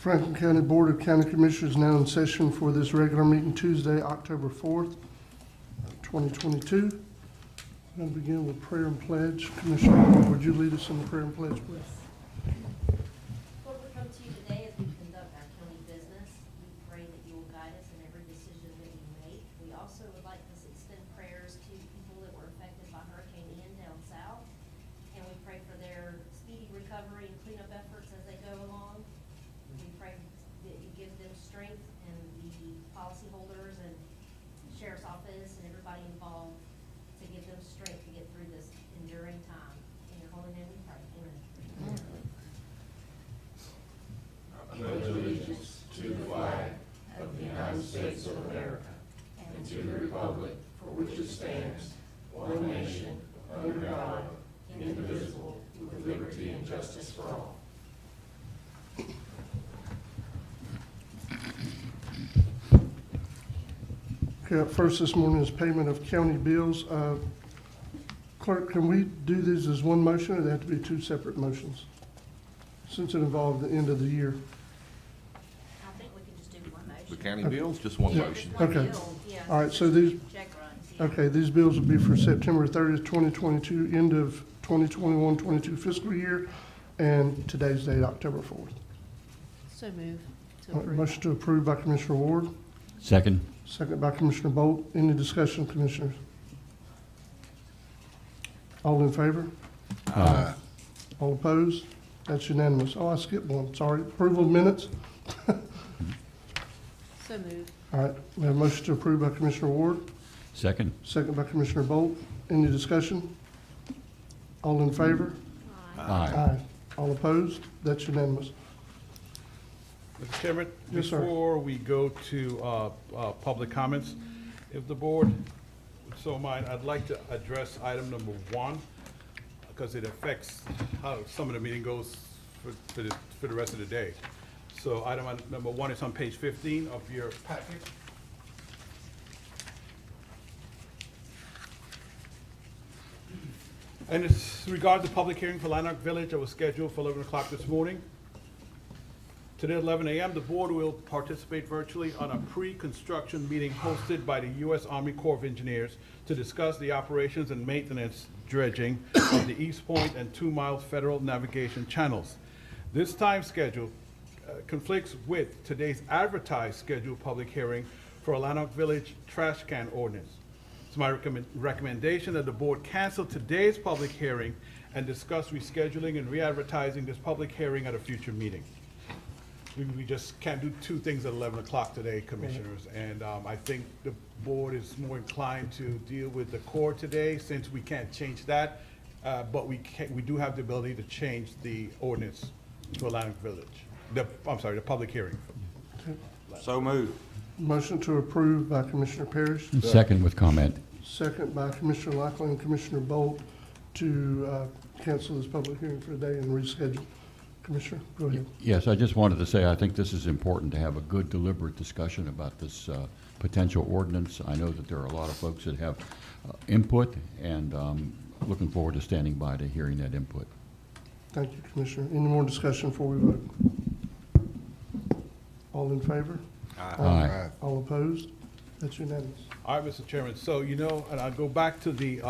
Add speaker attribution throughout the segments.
Speaker 1: Franklin County Board of County Commissioners now in session for this regular meeting Tuesday, October 4th, 2022. I'm going to begin with prayer and pledge. Commissioner, would you lead us in the prayer and pledge, please?
Speaker 2: Lord, we come to you today as we conduct our county business. We pray that you will guide us in every decision that we make. We also would like to extend prayers to people that were affected by Hurricane Ian down south. And we pray for their speedy recovery and cleanup efforts as they go along. We pray that you give them strength, and the policyholders and sheriff's office and everybody involved to give them strength to get through this enduring time. In your holy name we pray. Amen.
Speaker 3: Pledge allegiance to the flag of the United States of America and to the republic for which it stands, one nation, under God, indivisible, with liberty and justice for all.
Speaker 1: Okay, up first this morning is payment of county bills. Clerk, can we do these as one motion, or they have to be two separate motions? Since it involved the end of the year.
Speaker 2: I think we can just do one motion.
Speaker 4: The county bills, just one
Speaker 1: Yeah.
Speaker 4: motion.
Speaker 2: Just one
Speaker 1: Okay.
Speaker 2: bill, yeah.
Speaker 1: All right, so these,
Speaker 2: Check runs, yeah.
Speaker 1: okay, these bills will be for September 30th, 2022, end of 2021-22 fiscal year, and today's date, October 4th.
Speaker 5: So move to
Speaker 1: All right,
Speaker 5: approve.
Speaker 1: motion to approve by Commissioner Ward,
Speaker 6: Second.
Speaker 1: second by Commissioner Bolt. Any discussion, Commissioners? All in favor?
Speaker 6: Aye.
Speaker 1: All opposed? That's unanimous. Oh, I skipped one, sorry. Approval of minutes?
Speaker 5: So move.
Speaker 1: All right, we have a motion to approve by Commissioner Ward,
Speaker 6: Second.
Speaker 1: second by Commissioner Bolt. Any discussion? All in favor?
Speaker 6: Aye.
Speaker 1: All opposed? That's unanimous.
Speaker 7: Mr. Chairman,
Speaker 1: Yes, sir.
Speaker 7: before we go to public comments, if the board would so mind, I'd like to address item number 1, because it affects how some of the meeting goes for the rest of the day. So item number 1 is on page 15 of your packet. And it's regarding the public hearing for Lanark Village that was scheduled for 11 o'clock this morning. Today at 11 a.m., the board will participate virtually on a pre-construction meeting hosted by the U.S. Army Corps of Engineers to discuss the operations and maintenance dredging of the East Point and 2 Mile federal navigation channels. This time schedule conflicts with today's advertised scheduled public hearing for a Lanark Village trash can ordinance. It's my recommendation that the board cancel today's public hearing and discuss rescheduling and re-advertising this public hearing at a future meeting. We just can't do 2 things at 11 o'clock today, Commissioners, and I think the board is more inclined to deal with the core today, since we can't change that, but we do have the ability to change the ordinance to Atlantic Village. The public hearing.
Speaker 4: So moved.
Speaker 1: Motion to approve by Commissioner Parrish,
Speaker 6: Second with comment.
Speaker 1: second by Commissioner Lockley and Commissioner Bolt to cancel this public hearing for today and reschedule. Commissioner, go ahead.
Speaker 6: Yes, I just wanted to say I think this is important to have a good deliberate discussion about this potential ordinance. I know that there are a lot of folks that have input, and looking forward to standing by to hearing that input.
Speaker 1: Thank you, Commissioner. Any more discussion before we vote? All in favor?
Speaker 6: Aye.
Speaker 1: All opposed? That's unanimous.
Speaker 7: All right, Mr. Chairman, so and I'll go back to the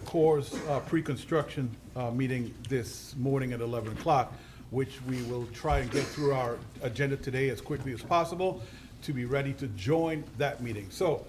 Speaker 7: Corps' pre-construction meeting this morning at 11 o'clock, which we will try and get through our agenda today as quickly as possible to be ready to join that meeting. So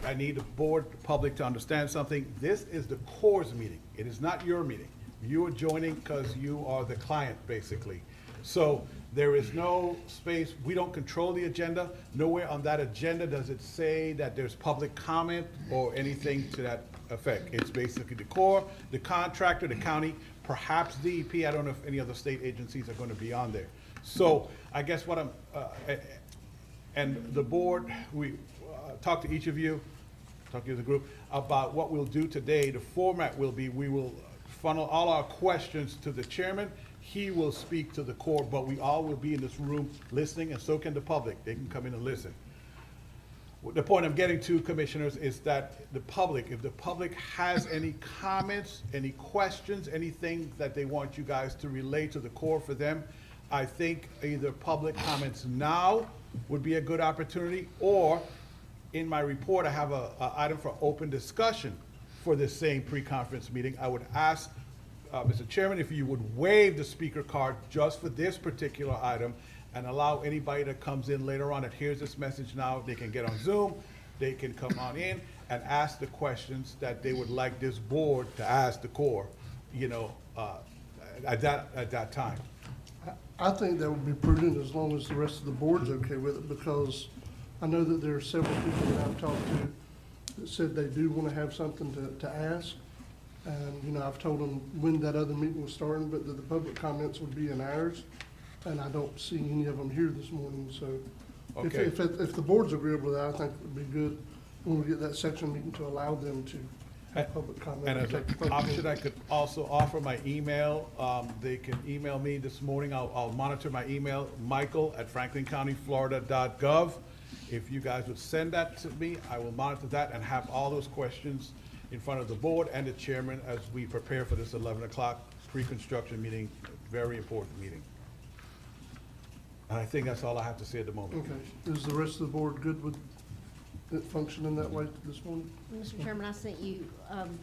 Speaker 7: I need the board, the public to understand something. This is the Corps' meeting. It is not your meeting. You are joining because you are the client, basically. So there is no space. We don't control the agenda. Nowhere on that agenda does it say that there's public comment or anything to that effect. It's basically the Corps, the contractor, the county, perhaps DEP. I don't know if any other state agencies are going to be on there. So I guess what I'm, and the board, we talk to each of you, talk to you as a group, about what we'll do today. The format will be, we will funnel all our questions to the chairman. He will speak to the Corps, but we all will be in this room listening, and so can the public. They can come in and listen. The point I'm getting to, Commissioners, is that the public, if the public has any comments, any questions, anything that they want you guys to relay to the Corps for them, I think either public comments now would be a good opportunity, or in my report, I have a item for open discussion for this same pre-conference meeting. I would ask, Mr. Chairman, if you would waive the speaker card just for this particular item and allow anybody that comes in later on that hears this message now, they can get on Zoom, they can come on in and ask the questions that they would like this board to ask the Corps, at that time.
Speaker 1: I think that would be prudent as long as the rest of the board's okay with it, because I know that there are several people that I've talked to that said they do want to have something to ask. And, I've told them when that other meeting was starting, but that the public comments would be in ours. And I don't see any of them here this morning, so
Speaker 7: Okay.
Speaker 1: if the board's agreeable with that, I think it would be good when we get that section meeting to allow them to have public comment.
Speaker 7: And as
Speaker 1: take
Speaker 7: an
Speaker 1: public
Speaker 7: option, I
Speaker 1: comment.
Speaker 7: could also offer my email. They can email me this morning. I'll monitor my email, michael@franklincountyflorida.gov. If you guys would send that to me, I will monitor that and have all those questions in front of the board and the chairman as we prepare for this 11 o'clock pre-construction meeting, very important meeting. And I think that's all I have to say at the moment.
Speaker 1: Okay, is the rest of the board good with it functioning that way this morning?
Speaker 2: Mr. Chairman, I sent you,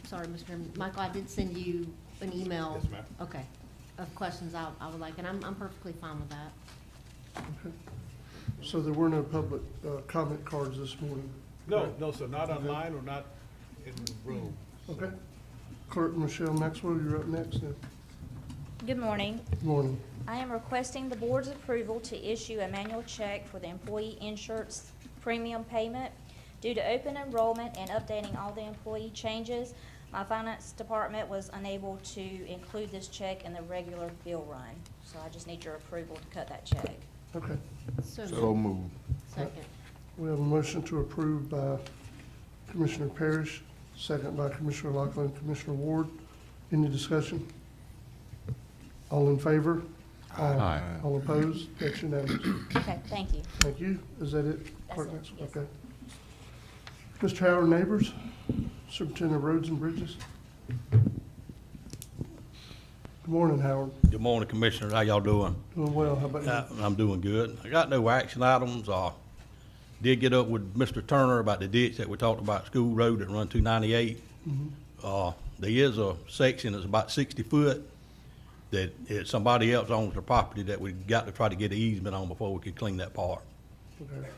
Speaker 2: sorry, Mr. Chairman, Michael, I did send you an email.
Speaker 7: Yes, ma'am.
Speaker 2: Okay, of questions I would like, and I'm perfectly fine with that.
Speaker 1: Okay. So there were no public comment cards this morning?
Speaker 7: No, sir, not online or not in the room.
Speaker 1: Okay. Clerk Michelle Maxwell, you're up next then.
Speaker 8: Good morning.
Speaker 1: Good morning.
Speaker 8: I am requesting the board's approval to issue a manual check for the employee insurance premium payment. Due to open enrollment and updating all the employee changes, my finance department was unable to include this check in the regular bill run. So I just need your approval to cut that check.
Speaker 1: Okay.
Speaker 2: So
Speaker 4: So
Speaker 2: moved.
Speaker 4: moved.
Speaker 2: Second.
Speaker 1: We have a motion to approve by Commissioner Parrish, second by Commissioner Lockley and Commissioner Ward. Any discussion? All in favor?
Speaker 6: Aye.
Speaker 1: All opposed? That's unanimous.
Speaker 8: Okay, thank you.
Speaker 1: Thank you. Is that it?
Speaker 8: That's
Speaker 1: Clerk
Speaker 8: it,
Speaker 1: Maxwell?
Speaker 8: yes.
Speaker 1: Okay. Mr. Howard Neighbors, Superintendent of Roads and Bridges. Good morning, Howard.
Speaker 9: Good morning, Commissioners. How y'all doing?
Speaker 1: Doing well. How about you?
Speaker 9: I'm doing good. I got no action items. Did get up with Mr. Turner about the ditch that we talked about, School Road that run 298. There is a section that's about 60 foot that somebody else owns the property that we got to try to get an easement on before we could clean that part.
Speaker 1: Okay.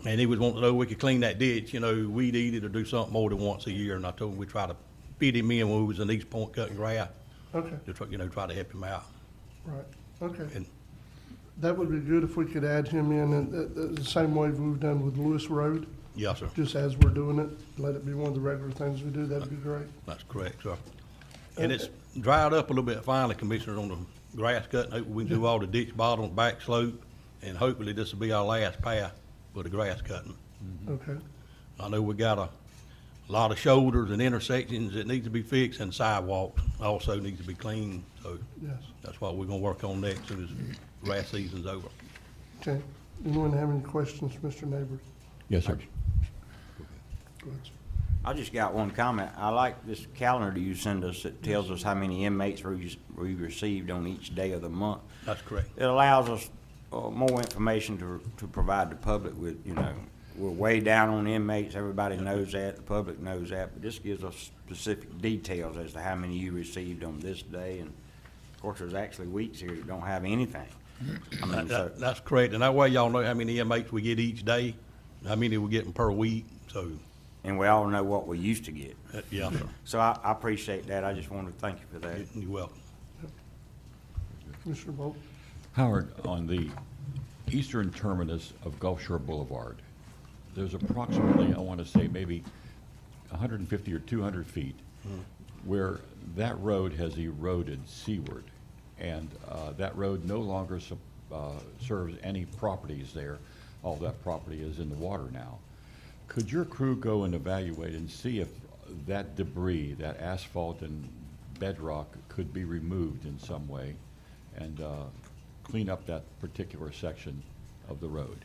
Speaker 9: And he was wanting to know if we could clean that ditch, weed eat it or do something more than once a year. And I told him we'd try to fit him in when we was in East Point cutting grass
Speaker 1: Okay,
Speaker 9: to try to help him out.
Speaker 1: right. Okay.
Speaker 9: And
Speaker 1: That would be good if we could add him in, and the same way we've done with Lewis Road,
Speaker 9: yes, sir,
Speaker 1: just as we're doing it, let it be one of the regular things we do. That'd be great.
Speaker 9: that's correct, sir. And it's dried up a little bit finally, Commissioner, on the grass cutting. Hopefully we can do all the ditch bottoms, back slope, and hopefully this will be our last pass for the grass cutting.
Speaker 1: Okay.
Speaker 9: I know we got a lot of shoulders and intersections that need to be fixed, and sidewalks also need to be cleaned. So
Speaker 1: Yes. that's
Speaker 9: that's what we're gonna work on next as soon as grass season's over.
Speaker 1: Okay. Anyone have any questions, Mr. Neighbors?
Speaker 6: Yes, sir.
Speaker 1: Go ahead, sir.
Speaker 10: I just got one comment. I like this calendar you send us that tells us how many inmates we received on each day of the month.
Speaker 9: That's correct.
Speaker 10: It allows us more information to provide the public with, we're way down on inmates. Everybody knows that. The public knows that. But this gives us specific details as to how many you received on this day. And of course, there's actually weeks here that don't have anything. I mean, so,
Speaker 9: That's correct. And that way y'all know how many inmates we get each day, how many we're getting per week. So,
Speaker 10: and we all know what we used to get.
Speaker 9: yeah, sir.
Speaker 10: So I appreciate that. I just wanted to thank you for that.
Speaker 9: You're welcome.
Speaker 1: Commissioner Bolt?
Speaker 6: Howard, on the eastern terminus of Gulf Shore Boulevard, there's approximately, I want to say, maybe 150 or 200 feet where that road has eroded seaward. And that road no longer serves any properties there. All that property is in the water now. Could your crew go and evaluate and see if that debris, that asphalt and bedrock, could be removed in some way and clean up that particular section of the road?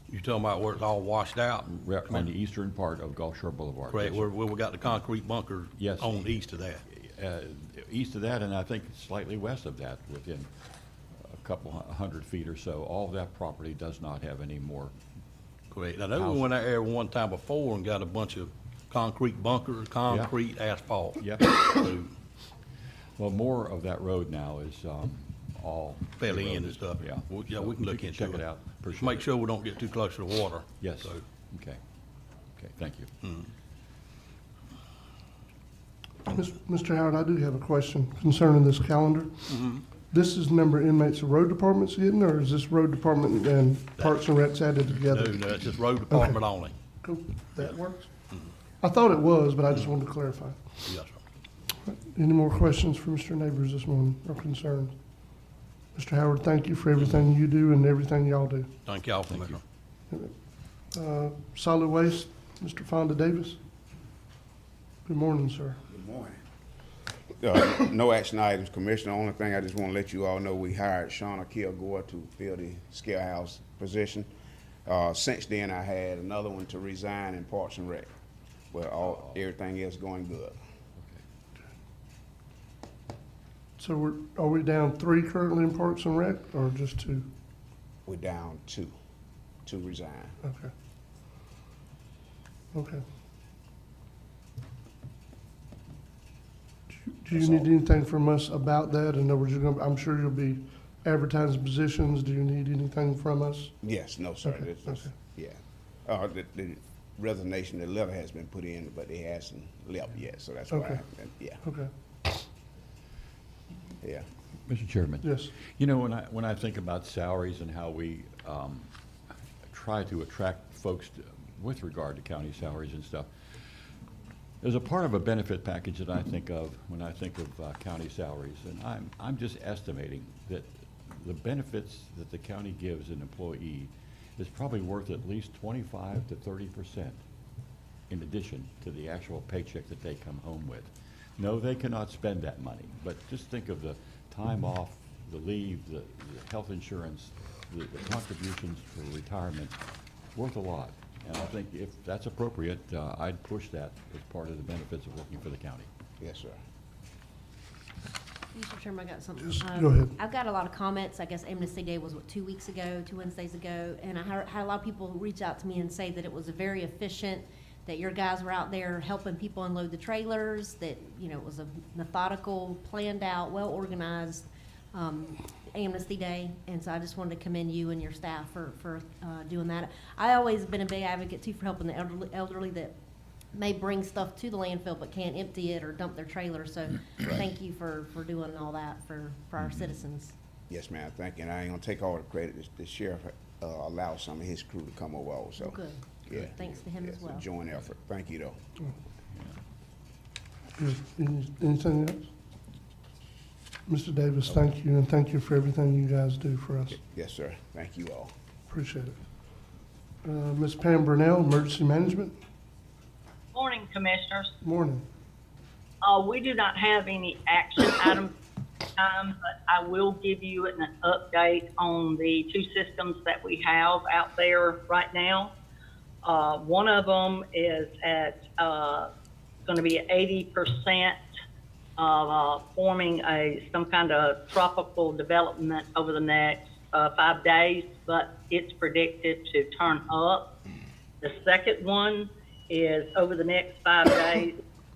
Speaker 9: You talking about where it's all washed out?
Speaker 6: On the eastern part of Gulf Shore Boulevard.
Speaker 9: Correct,
Speaker 6: Yes,
Speaker 9: where
Speaker 6: sir.
Speaker 9: we got the concrete bunker
Speaker 6: Yes.
Speaker 9: on the east of that.
Speaker 6: East of that, and I think slightly west of that, within a couple 100 feet or so. All of that property does not have any more.
Speaker 9: Correct. I know we went out there one time before and got a bunch of concrete bunkers, concrete asphalt.
Speaker 6: Yep.
Speaker 9: So,
Speaker 6: Well, more of that road now is all.
Speaker 9: fell in
Speaker 6: eroded.
Speaker 9: and stuff.
Speaker 6: Yeah.
Speaker 9: Well, yeah,
Speaker 6: So
Speaker 9: we can look into
Speaker 6: check it out.
Speaker 9: Just
Speaker 6: Appreciate
Speaker 9: make
Speaker 6: it.
Speaker 9: sure we don't get too close to the water.
Speaker 6: Yes.
Speaker 9: So,
Speaker 6: Okay. Okay, thank you.
Speaker 1: Mr. Howard, I do have a question concerning this calendar. This is the number of inmates the road department's getting, or is this road department and Parks and Recs added
Speaker 9: no,
Speaker 1: together?
Speaker 9: no, it's just road department only.
Speaker 1: Cool, that works. I thought it was, but I just wanted to clarify.
Speaker 9: Yes, sir.
Speaker 1: Any more questions for Mr. Neighbors this morning, or concerns? Mr. Howard, thank you for everything you do and everything y'all do.
Speaker 9: Thank y'all, Commissioner.
Speaker 1: Solid Waste, Mr. Fonda Davis. Good morning, sir.
Speaker 11: Good morning. No action items, Commissioner. Only thing I just want to let you all know, we hired Shauna Kilgore to fill the scale house position. Since then, I had another one to resign in Parks and Rec, but everything is going good.
Speaker 1: So are we down 3 currently in Parks and Rec, or just 2?
Speaker 11: We're down two to resign.
Speaker 1: Okay. Okay. Do you
Speaker 11: That's
Speaker 1: need
Speaker 11: all.
Speaker 1: anything from us about that? In other words, I'm sure you'll be advertising positions. Do you need anything from us?
Speaker 11: Yes, no, sir.
Speaker 1: Okay,
Speaker 11: It's-
Speaker 1: okay.
Speaker 11: Yeah. The resignation, the letter has been put in, but it hasn't left yet, so that's why.
Speaker 1: Okay.
Speaker 11: Yeah,
Speaker 1: Okay,
Speaker 11: yeah.
Speaker 6: Mr. Chairman.
Speaker 1: yes.
Speaker 6: You know, when I think about salaries and how we try to attract folks with regard to county salaries and stuff, there's a part of a benefit package that I think of when I think of county salaries, and I'm just estimating that the benefits that the county gives an employee is probably worth at least 25 to 30% in addition to the actual paycheck that they come home with. No, they cannot spend that money, but just think of the time off, the leave, the health insurance, the contributions for retirement, worth a lot. And I think if that's appropriate, I'd push that as part of the benefits of working for the county.
Speaker 11: Yes, sir.
Speaker 2: Mr. Chairman, I got something.
Speaker 1: Just go ahead.
Speaker 2: I've got a lot of comments. I guess Amnesty Day was, 2 weeks ago, 2 Wednesdays ago? And I had a lot of people reach out to me and say that it was a very efficient, that your guys were out there helping people unload the trailers, that, it was a methodical, planned out, well-organized Amnesty Day. And so I just wanted to commend you and your staff for doing that. I always been a big advocate, too, for helping the elderly that may bring stuff to the landfill but can't empty it or dump their trailer. So thank you for doing all that for our citizens.
Speaker 11: Yes, ma'am, thank you. And I ain't gonna take all the credit. The sheriff allowed some of his crew to come over also.
Speaker 2: Good.
Speaker 11: Yeah.
Speaker 2: Thanks to him as
Speaker 11: It's
Speaker 2: well.
Speaker 11: a joint effort. Thank you, though.
Speaker 1: Good. Anything else? Mr. Davis, thank you, and thank you for everything you guys do for us.
Speaker 11: Yes, sir. Thank you all.
Speaker 1: Appreciate it. Ms. Pam Burnell, Emergency Management.
Speaker 12: Morning, Commissioners.
Speaker 1: Morning.
Speaker 12: We do not have any action items this time, but I will give you an update on the 2 systems that we have out there right now. One of them is at going to be at 80% of forming some kind of tropical development over the next 5 days, but it's predicted to turn up. The second one is over the next 5 days,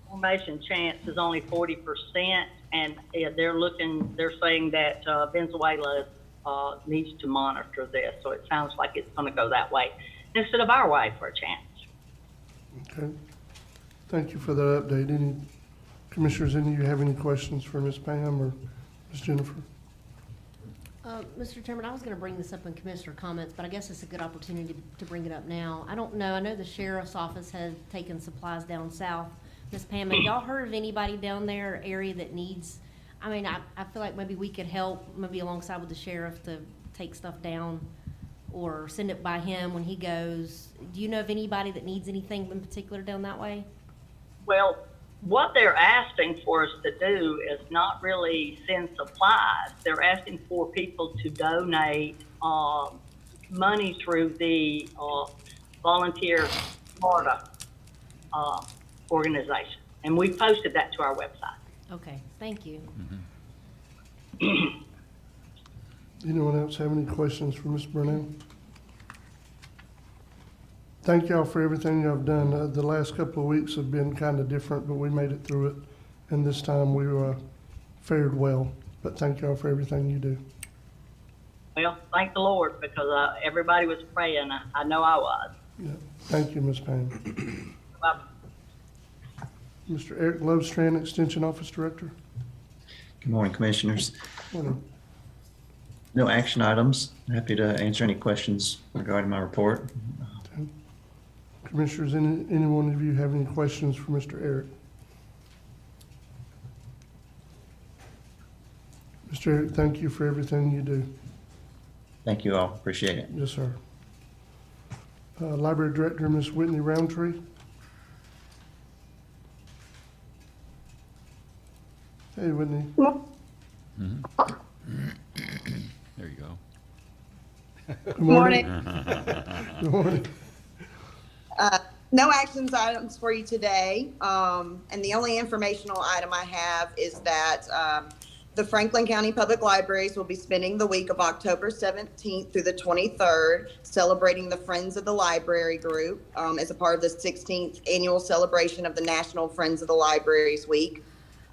Speaker 12: formation chance is only 40%, and they're saying that Venezuela needs to monitor this, so it sounds like it's going to go that way instead of our way for a chance.
Speaker 1: Okay. Thank you for that update. Any commissioners, any of you have any questions for Ms. Pam or Ms. Jennifer?
Speaker 2: Mr. Chairman, I was going to bring this up in commissioner comments, but I guess it's a good opportunity to bring it up now. I don't know. I know the sheriff's office has taken supplies down south. Ms. Pam, have y'all heard of anybody down there area that needs, I feel like maybe we could help, maybe alongside with the sheriff to take stuff down or send it by him when he goes. Do you know of anybody that needs anything in particular down that way?
Speaker 12: Well, what they're asking for us to do is not really send supplies. They're asking for people to donate money through the Volunteer Florida organization. And we posted that to our website.
Speaker 2: Okay, thank you.
Speaker 1: Anyone else have any questions for Ms. Burnell? Thank y'all for everything y'all have done. The last couple of weeks have been kind of different, but we made it through it. And this time we fared well. But thank y'all for everything you do.
Speaker 12: Well, thank the Lord, because everybody was praying. I know I was.
Speaker 1: Yeah. Thank you, Ms. Pam.
Speaker 12: Bye.
Speaker 1: Mr. Eric Lovestrand, Extension Office Director.
Speaker 13: Good morning, Commissioners.
Speaker 1: Morning.
Speaker 13: No action items. Happy to answer any questions regarding my report.
Speaker 1: Commissioners, any one of you have any questions for Mr. Eric? Mr. Eric, thank you for everything you do.
Speaker 13: Thank you all. Appreciate it.
Speaker 1: Yes, sir. Library Director, Ms. Whitney Roundtree. Hey, Whitney.
Speaker 6: There you go.
Speaker 1: Good morning.
Speaker 14: Morning.
Speaker 1: Good morning.
Speaker 14: No actions items for you today. And the only informational item I have is that the Franklin County Public Libraries will be spending the week of October 17th through the 23rd celebrating the Friends of the Library group as a part of the 16th annual celebration of the National Friends of the Libraries Week.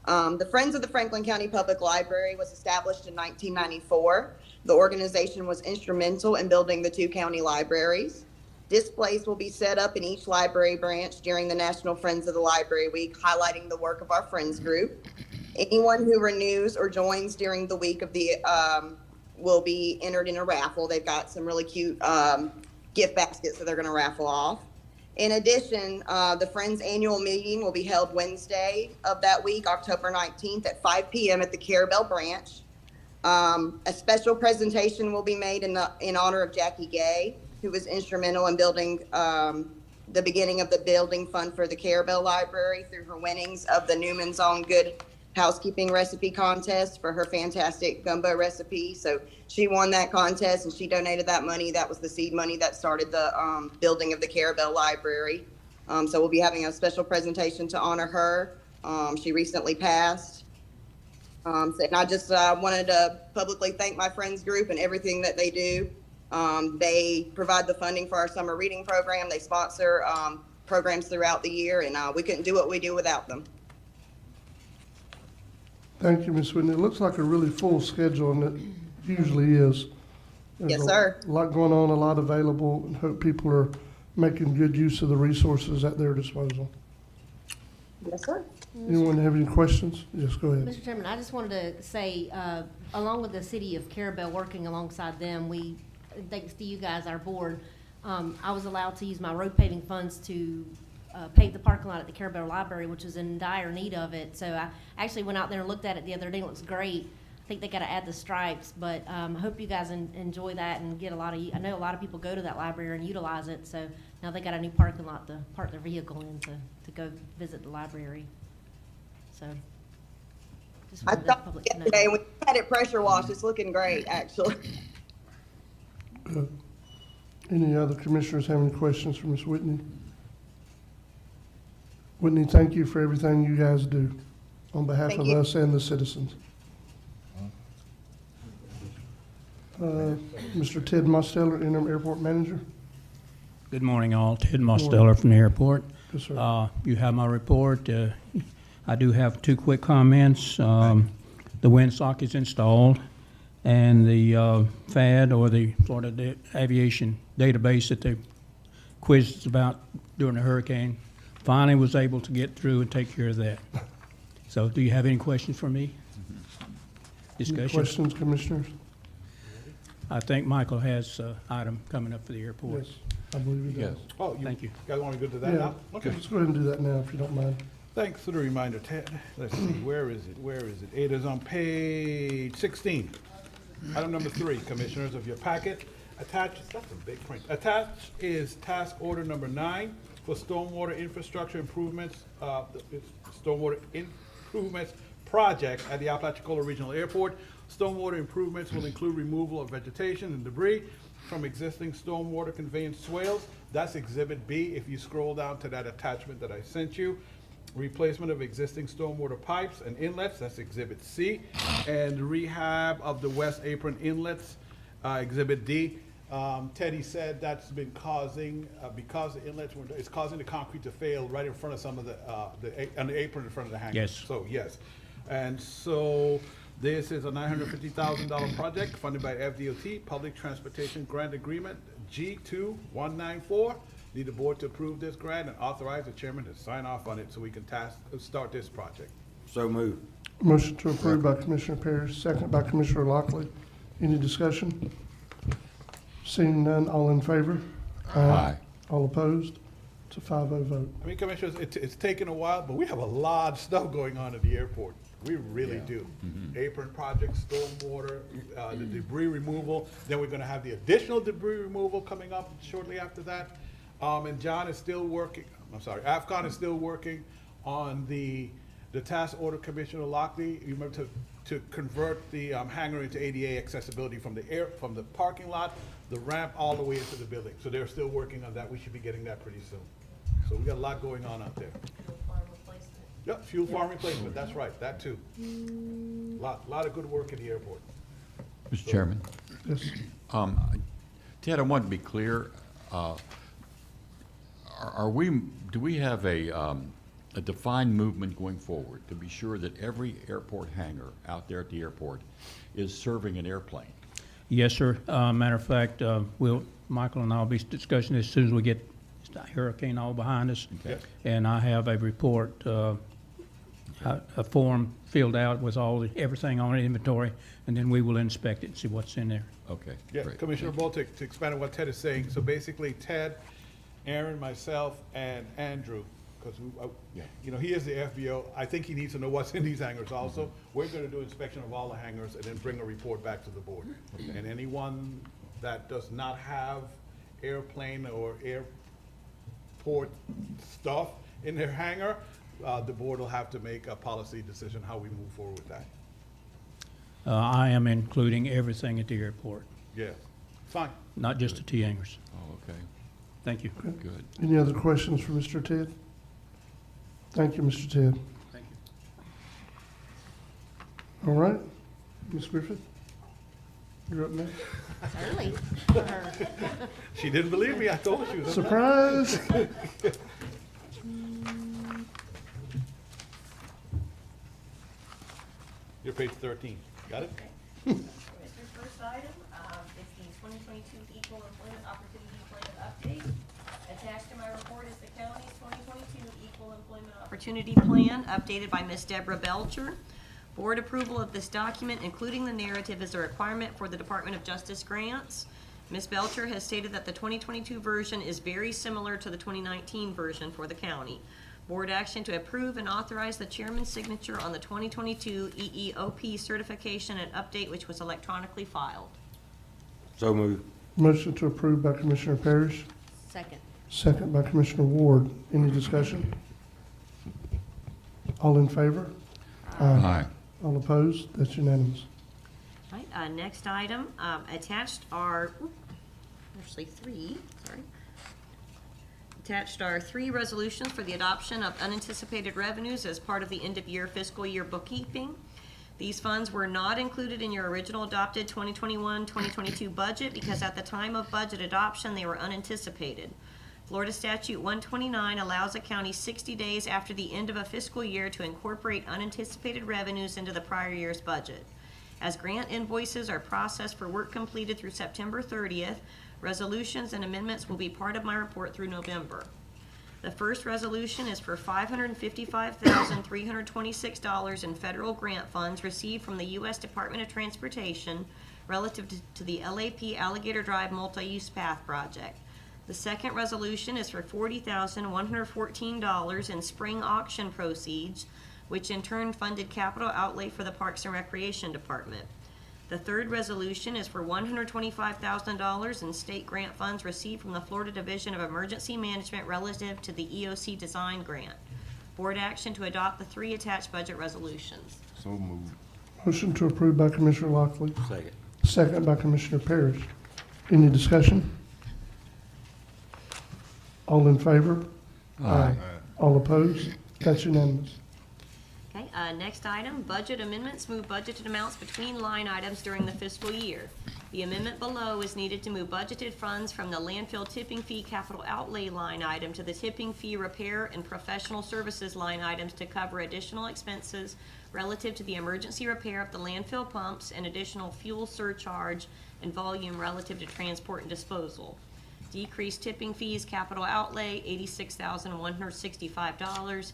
Speaker 14: The Friends of the Franklin County Public Library was established in 1994. The organization was instrumental in building the two county libraries. Displays will be set up in each library branch during the National Friends of the Library Week, highlighting the work of our Friends group. Anyone who renews or joins during the week of the will be entered in a raffle. They've got some really cute gift baskets that they're going to raffle off. In addition, the Friends annual meeting will be held Wednesday of that week, October 19th at 5 p.m. at the Carabel branch. A special presentation will be made in honor of Jackie Gay, who was instrumental in building the beginning of the building fund for the Carabel Library through her winnings of the Newman's Own Good Housekeeping Recipe Contest for her fantastic gumbo recipe. So she won that contest and she donated that money. That was the seed money that started the building of the Carabel Library. So we'll be having a special presentation to honor her. She recently passed. And I just wanted to publicly thank my Friends group and everything that they do. They provide the funding for our summer reading program. They sponsor programs throughout the year, and we couldn't do what we do without them.
Speaker 1: Thank you, Ms. Whitney. It looks like a really full schedule, and it usually is.
Speaker 14: Yes, sir.
Speaker 1: A lot going on, a lot available, and hope people are making good use of the resources at their disposal.
Speaker 14: Yes, sir.
Speaker 1: Anyone have any questions? Yes, go ahead.
Speaker 2: Mr. Chairman, I just wanted to say, along with the city of Carabel, working alongside them, thanks to you guys, our board, I was allowed to use my road paving funds to pave the parking lot at the Carabel Library, which is in dire need of it. So I actually went out there and looked at it the other day. It looks great. I think they got to add the stripes, but I hope you guys enjoy that and get I know a lot of people go to that library and utilize it. So now they got a new parking lot to park their vehicle in to go visit the library. So just
Speaker 14: I
Speaker 2: wanted the
Speaker 14: thought
Speaker 2: public to know
Speaker 14: yesterday
Speaker 2: that.
Speaker 14: we had it pressure washed. It's looking great, actually.
Speaker 1: Any other commissioners have any questions for Ms. Whitney? Whitney, thank you for everything you guys do on behalf
Speaker 14: Thank
Speaker 1: of
Speaker 14: you.
Speaker 1: us and the citizens. Mr. Ted Mosteller, Interim Airport Manager.
Speaker 15: Good morning, all. Ted Mosteller from the airport.
Speaker 1: Yes, sir.
Speaker 15: You have my report. I do have two quick comments. The windsock is installed, and the FAD, or the Florida Aviation Database that they quizzed about during the hurricane, finally was able to get through and take care of that. So do you have any questions for me?
Speaker 1: Any
Speaker 15: Discussion?
Speaker 1: questions, commissioners?
Speaker 15: I think Michael has an item coming up for the airport.
Speaker 1: Yes, I believe he does.
Speaker 7: Oh,
Speaker 15: Thank you.
Speaker 7: Guys want to go to that
Speaker 1: Yeah,
Speaker 7: now? Okay.
Speaker 1: let's go ahead and do that now, if you don't mind.
Speaker 7: Thanks for the reminder, Ted. Let's see, where is it? Where is it? It is on page 16. Item number 3, Commissioners, of your packet. Attached, that's a big print. Attached is task order number 9 for stormwater infrastructure improvements, stormwater improvements project at the Apalachicola Regional Airport. Stormwater improvements will include removal of vegetation and debris from existing stormwater conveyance swales. That's Exhibit B if you scroll down to that attachment that I sent you. replacement of existing stormwater pipes and inlets, that's Exhibit C, and rehab of the west apron inlets, Exhibit D. Teddy said that's been causing, because the inlets were, it's causing the concrete to fail right in front of some of on the apron in front of the hangars.
Speaker 15: Yes.
Speaker 7: So, yes. And so this is a $950,000 project funded by FDOT, Public Transportation Grant Agreement G2194. Need the board to approve this grant and authorize the chairman to sign off on it so we can start this project.
Speaker 10: So moved.
Speaker 1: Motion to approve by Commissioner Parrish, second by Commissioner Lockley. Any discussion? Seeing none, all in favor?
Speaker 6: Aye.
Speaker 1: All opposed? It's a 5-0 vote.
Speaker 7: I mean, Commissioners, it's taken a while, but we have a lot of stuff going on at the airport. We really do. Apron projects, stormwater, the debris removal. Then we're gonna have the additional debris removal coming up shortly after that. And John is still working, AFCON is still working on the task order, Commissioner Lockley. You remember to convert the hangar into ADA accessibility from the parking lot, the ramp, all the way into the building. So they're still working on that. We should be getting that pretty soon. So we got a lot going on out there.
Speaker 2: Fuel farm replacement.
Speaker 7: Yep, fuel farm replacement, that's right, that too. Lot of good work at the airport.
Speaker 6: Mr. Chairman,
Speaker 1: Yes.
Speaker 6: Ted, I want to be clear. Do we have a defined movement going forward to be sure that every airport hangar out there at the airport is serving an airplane?
Speaker 15: Yes, sir. Matter of fact, Michael and I will be discussing this as soon as we get the hurricane all behind us.
Speaker 6: Okay.
Speaker 15: And I have a report, a form filled out with everything on it, inventory, and then we will inspect it and see what's in there.
Speaker 6: Okay,
Speaker 7: Yeah,
Speaker 6: great.
Speaker 7: Commissioner Bolt, to expand on what Ted is saying, so basically Ted, Aaron, myself, and Andrew, because he is the FBO, I think he needs to know what's in these hangars also. We're gonna do inspection of all the hangars and then bring a report back to the board. And anyone that does not have airplane or airport stuff in their hangar, the board will have to make a policy decision how we move forward with that.
Speaker 15: I am including everything at the airport,
Speaker 7: Yeah, fine.
Speaker 15: not just the T hangars.
Speaker 6: Oh, okay,
Speaker 15: Thank you.
Speaker 6: good.
Speaker 1: Any other questions for Mr. Ted? Thank you, Mr. Ted.
Speaker 15: Thank
Speaker 1: All right, Ms. Griffith, you're up next.
Speaker 5: It's early.
Speaker 7: She didn't believe me, I told her she was.
Speaker 1: Surprise!
Speaker 7: You're page 13, got it?
Speaker 2: Your first item is the 2022 Equal Employment Opportunity Plan update. Attached to my report is the county's 2022 Equal Employment Opportunity Plan, updated by Ms. Deborah Belcher. Board approval of this document, including the narrative, is a requirement for the Department of Justice grants. Ms. Belcher has stated that the 2022 version is very similar to the 2019 version for the county. Board action to approve and authorize the chairman's signature on the 2022 EEOP certification and update, which was electronically filed.
Speaker 10: So moved.
Speaker 1: Motion to approve by Commissioner Parrish,
Speaker 5: Second.
Speaker 1: second by Commissioner Ward. Any discussion? All in favor?
Speaker 6: Aye.
Speaker 1: All opposed? That's unanimous.
Speaker 2: All right, next item, attached are, actually three, sorry. Attached are 3 resolutions for the adoption of unanticipated revenues as part of the end-of-year fiscal year bookkeeping. These funds were not included in your original adopted 2021-2022 budget because at the time of budget adoption, they were unanticipated. Florida Statute 129 allows a county 60 days after the end of a fiscal year to incorporate unanticipated revenues into the prior year's budget. As grant invoices are processed for work completed through September 30th, resolutions and amendments will be part of my report through November. The first resolution is for $555,326 in federal grant funds received from the U.S. Department of Transportation relative to the LAP Alligator Drive Multi-Use Path Project. The second resolution is for $40,114 in spring auction proceeds, which in turn funded capital outlay for the Parks and Recreation Department. The third resolution is for $125,000 in state grant funds received from the Florida Division of Emergency Management relative to the EOC design grant. Board action to adopt the 3 attached budget resolutions.
Speaker 3: So moved.
Speaker 1: Motion to approve by Commissioner Lockley,
Speaker 10: Second.
Speaker 1: second by Commissioner Parrish. Any discussion? All in favor?
Speaker 6: Aye.
Speaker 1: All opposed? That's unanimous.
Speaker 16: Okay, next item, budget amendments, move budgeted amounts between line items during the fiscal year. The amendment below is needed to move budgeted funds from the landfill tipping fee capital outlay line item to the tipping fee repair and professional services line items to cover additional expenses relative to the emergency repair of the landfill pumps and additional fuel surcharge and volume relative to transport and disposal. Decreased tipping fees capital outlay, $86,165.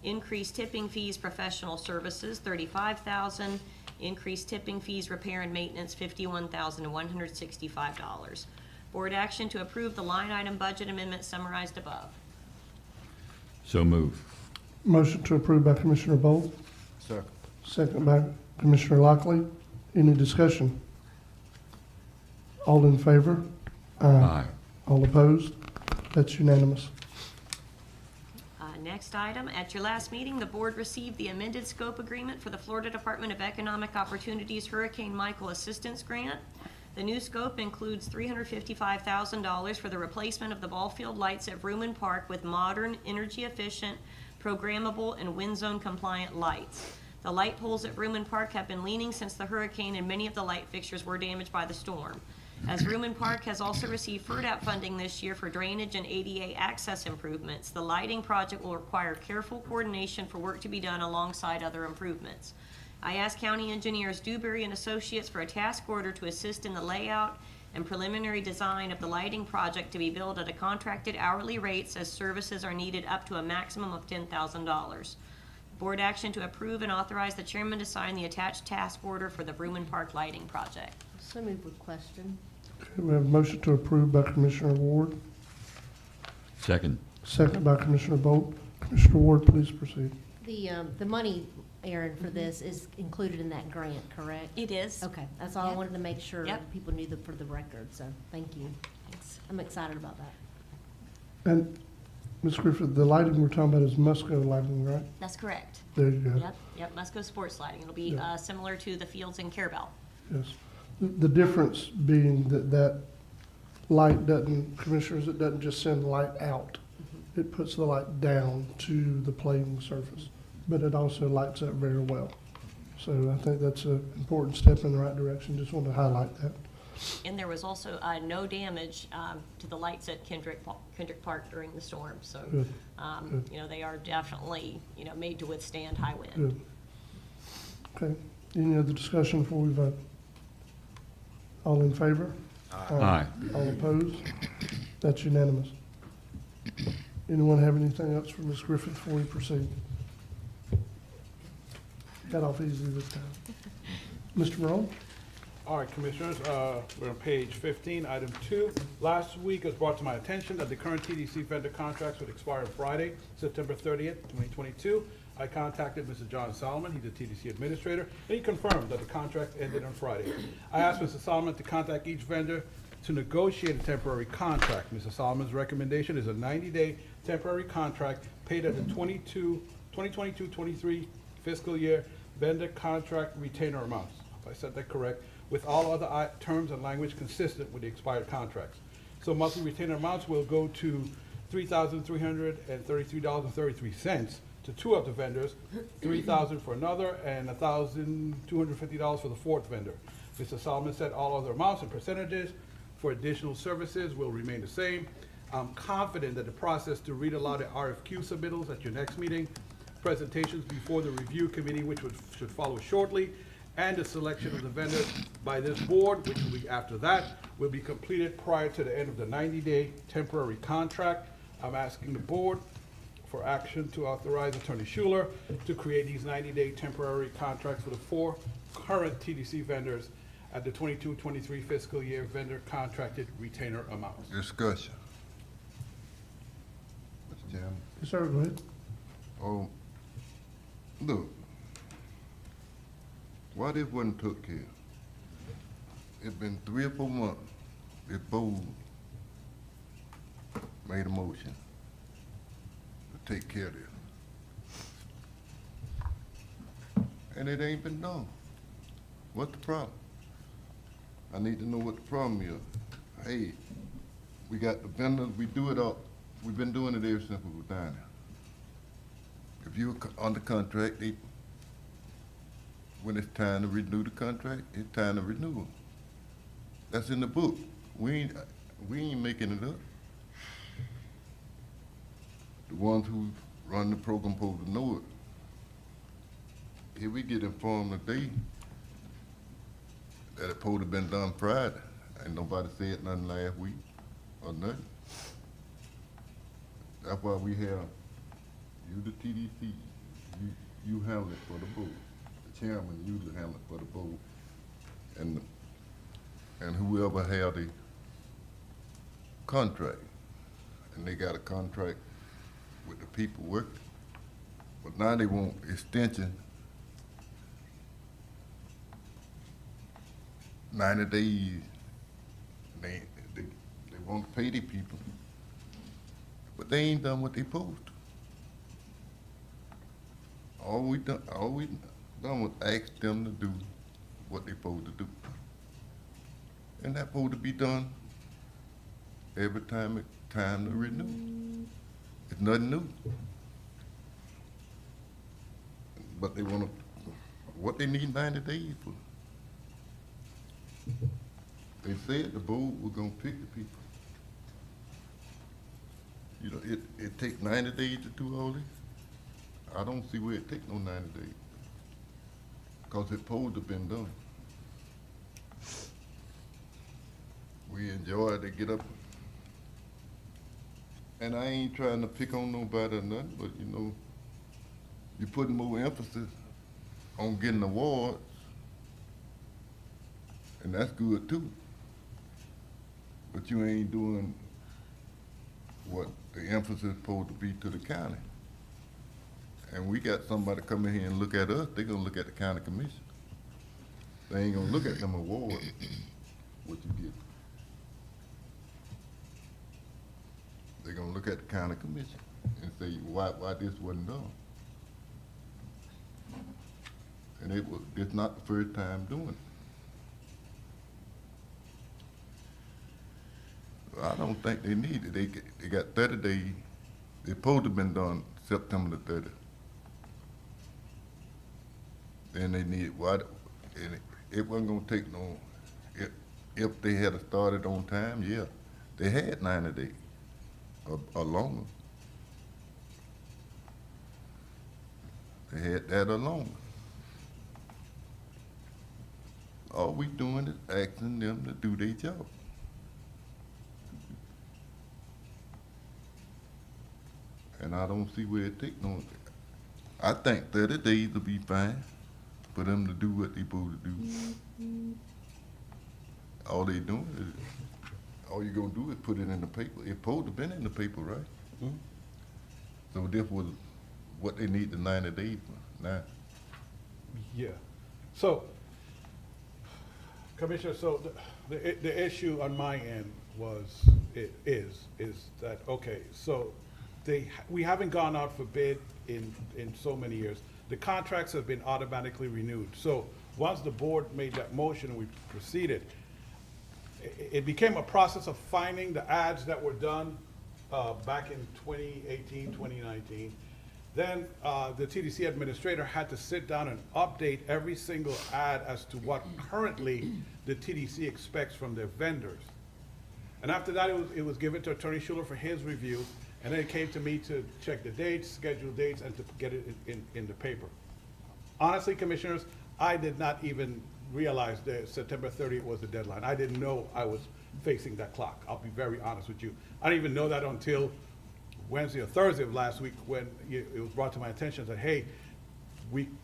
Speaker 16: Increased tipping fees professional services, $35,000. Increased tipping fees repair and maintenance, $51,165. Board action to approve the line item budget amendment summarized above.
Speaker 6: So move.
Speaker 1: Motion to approve by Commissioner Bolt,
Speaker 4: Second.
Speaker 1: second by Commissioner Lockley. Any discussion? All in favor?
Speaker 6: Aye.
Speaker 1: All opposed? That's unanimous.
Speaker 16: Next item, at your last meeting, the board received the amended scope agreement for the Florida Department of Economic Opportunities Hurricane Michael Assistance Grant. The new scope includes $355,000 for the replacement of the ball field lights at Vrooman Park with modern, energy-efficient, programmable, and wind zone compliant lights. The light poles at Vrooman Park have been leaning since the hurricane, and many of the light fixtures were damaged by the storm. As Vrooman Park has also received FERDAP funding this year for drainage and ADA access improvements, the lighting project will require careful coordination for work to be done alongside other improvements. I asked County Engineers Dewberry and Associates for a task order to assist in the layout and preliminary design of the lighting project to be billed at a contracted hourly rates as services are needed up to a maximum of $10,000. Board action to approve and authorize the chairman to sign the attached task order for the Vrooman Park lighting project.
Speaker 5: So moved with question.
Speaker 1: Okay, we have a motion to approve by Commissioner Ward,
Speaker 6: Second.
Speaker 1: second by Commissioner Bolt. Commissioner Ward, please proceed.
Speaker 5: The money, Aaron, for this is included in that grant, correct?
Speaker 16: It is.
Speaker 5: Okay, that's all I
Speaker 16: Yep.
Speaker 5: wanted to make sure
Speaker 16: Yep.
Speaker 5: people knew for the record, so thank you.
Speaker 16: Thanks.
Speaker 5: I'm excited about that.
Speaker 1: And Ms. Griffith, the lighting we're talking about is Musco lighting, right?
Speaker 16: That's correct.
Speaker 1: There you go.
Speaker 16: Yep, Musco Sports Lighting. It'll be
Speaker 1: Yeah.
Speaker 16: similar to the fields in Carabel.
Speaker 1: Yes. The difference being that light doesn't, Commissioners, it doesn't just send light out. It puts the light down to the playing surface, but it also lights up very well. So I think that's an important step in the right direction. Just wanted to highlight that.
Speaker 16: And there was also no damage to the lights at Kendrick Park during the storm. So,
Speaker 1: Good. Good.
Speaker 16: you know, they are definitely, you know, made to withstand high wind.
Speaker 1: Good. Okay. Any other discussion before we vote? All in favor?
Speaker 6: Aye.
Speaker 1: All opposed? That's unanimous. Anyone have anything else for Ms. Griffith before we proceed? Got off easy this time. Mr. Morone?
Speaker 7: All right, Commissioners, we're on page 15, item 2. Last week, it was brought to my attention that the current TDC vendor contracts would expire on Friday, September 30th, 2022. I contacted Mr. John Solomon, he's the TDC administrator, and he confirmed that the contract ended on Friday. I asked Mr. Solomon to contact each vendor to negotiate a temporary contract. Mr. Solomon's recommendation is a 90-day temporary contract paid at the 2022-23 fiscal year vendor contract retainer amounts. If I said that correct, with all other terms and language consistent with the expired contracts. So monthly retainer amounts will go to $3,333.33 to two of the vendors, $3,000 for another, and $1,250 for the fourth vendor. Mr. Solomon said all other amounts and percentages for additional services will remain the same. I'm confident that the process to read aloud the RFQ submittals at your next meeting, presentations before the review committee, which should follow shortly, and the selection of the vendors by this board, which will be after that, will be completed prior to the end of the 90-day temporary contract. I'm asking the board for action to authorize Attorney Schuler to create these 90-day temporary contracts for the 4 current TDC vendors at the 22-23 fiscal year vendor contracted retainer amounts.
Speaker 3: Discussion. Mr. Chairman.
Speaker 1: Yes, sir, go ahead.
Speaker 3: Oh, look, why this wasn't took care? It's been 3 or 4 months. This board made a motion to take care of this. And it ain't been done. What's the problem? I need to know what the problem is. Hey, we got the vendors, we do it up. We've been doing it ever since we were down there. if you're under contract, when it's time to renew the contract, it's time to renew them. That's in the book. We ain't making it up. The ones who run the program supposed to know it. Here we get informed today that it supposed to been done Friday. Ain't nobody said nothing last week or nothing. That's why we have you, the TDC, you handle it for the board. The chairman usually handle it for the board. And whoever have the contract, and they got a contract with the people working. But now they want extension, 90 days. They want to pay the people, but they ain't done what they supposed to. All we done was ask them to do what they supposed to do. And that's supposed to be done every time it's time to renew. It's nothing new. But they want to, what they need 90 days for. They said the board was gonna pick the people. You know, it takes 90 days to do all this. I don't see where it takes no 90 days. Cause it's supposed to have been done. We enjoy it, they get up. And I ain't trying to pick on nobody or nothing, but you know, you're putting more emphasis on getting awards, and that's good too. But you ain't doing what the emphasis is supposed to be to the county. And we got somebody come in here and look at us, they're gonna look at the county commission. They ain't gonna look at them awards, what you get. They're gonna look at the county commission and say, why this wasn't done? And it's not the first time doing it. I don't think they need it. They got 30 days. They're supposed to have been done September the 30th. Then they need what? And it wasn't gonna take no. If they had started on time, yeah, they had 90 days or longer. They had that or longer. All we doing is asking them to do their job. And I don't see where it take no. I think 30 days will be fine for them to do what they supposed to do. All they doing is, all you gonna do is put it in the paper. It's supposed to been in the paper, right? So this was what they need the 90 days for now.
Speaker 7: Yeah. So, Commissioner, so the issue on my end is that, okay, so we haven't gone out for bid in so many years. The contracts have been automatically renewed. So once the board made that motion and we proceeded, it became a process of finding the ads that were done back in 2018, 2019. Then the TDC administrator had to sit down and update every single ad as to what currently the TDC expects from their vendors. And after that, it was given to Attorney Schuler for his review, and then it came to me to check the dates, schedule dates, and to get it in the paper. Honestly, Commissioners, I did not even realize that September 30th was the deadline. I didn't know I was facing that clock. I'll be very honest with you. I didn't even know that until Wednesday or Thursday of last week when it was brought to my attention that, hey,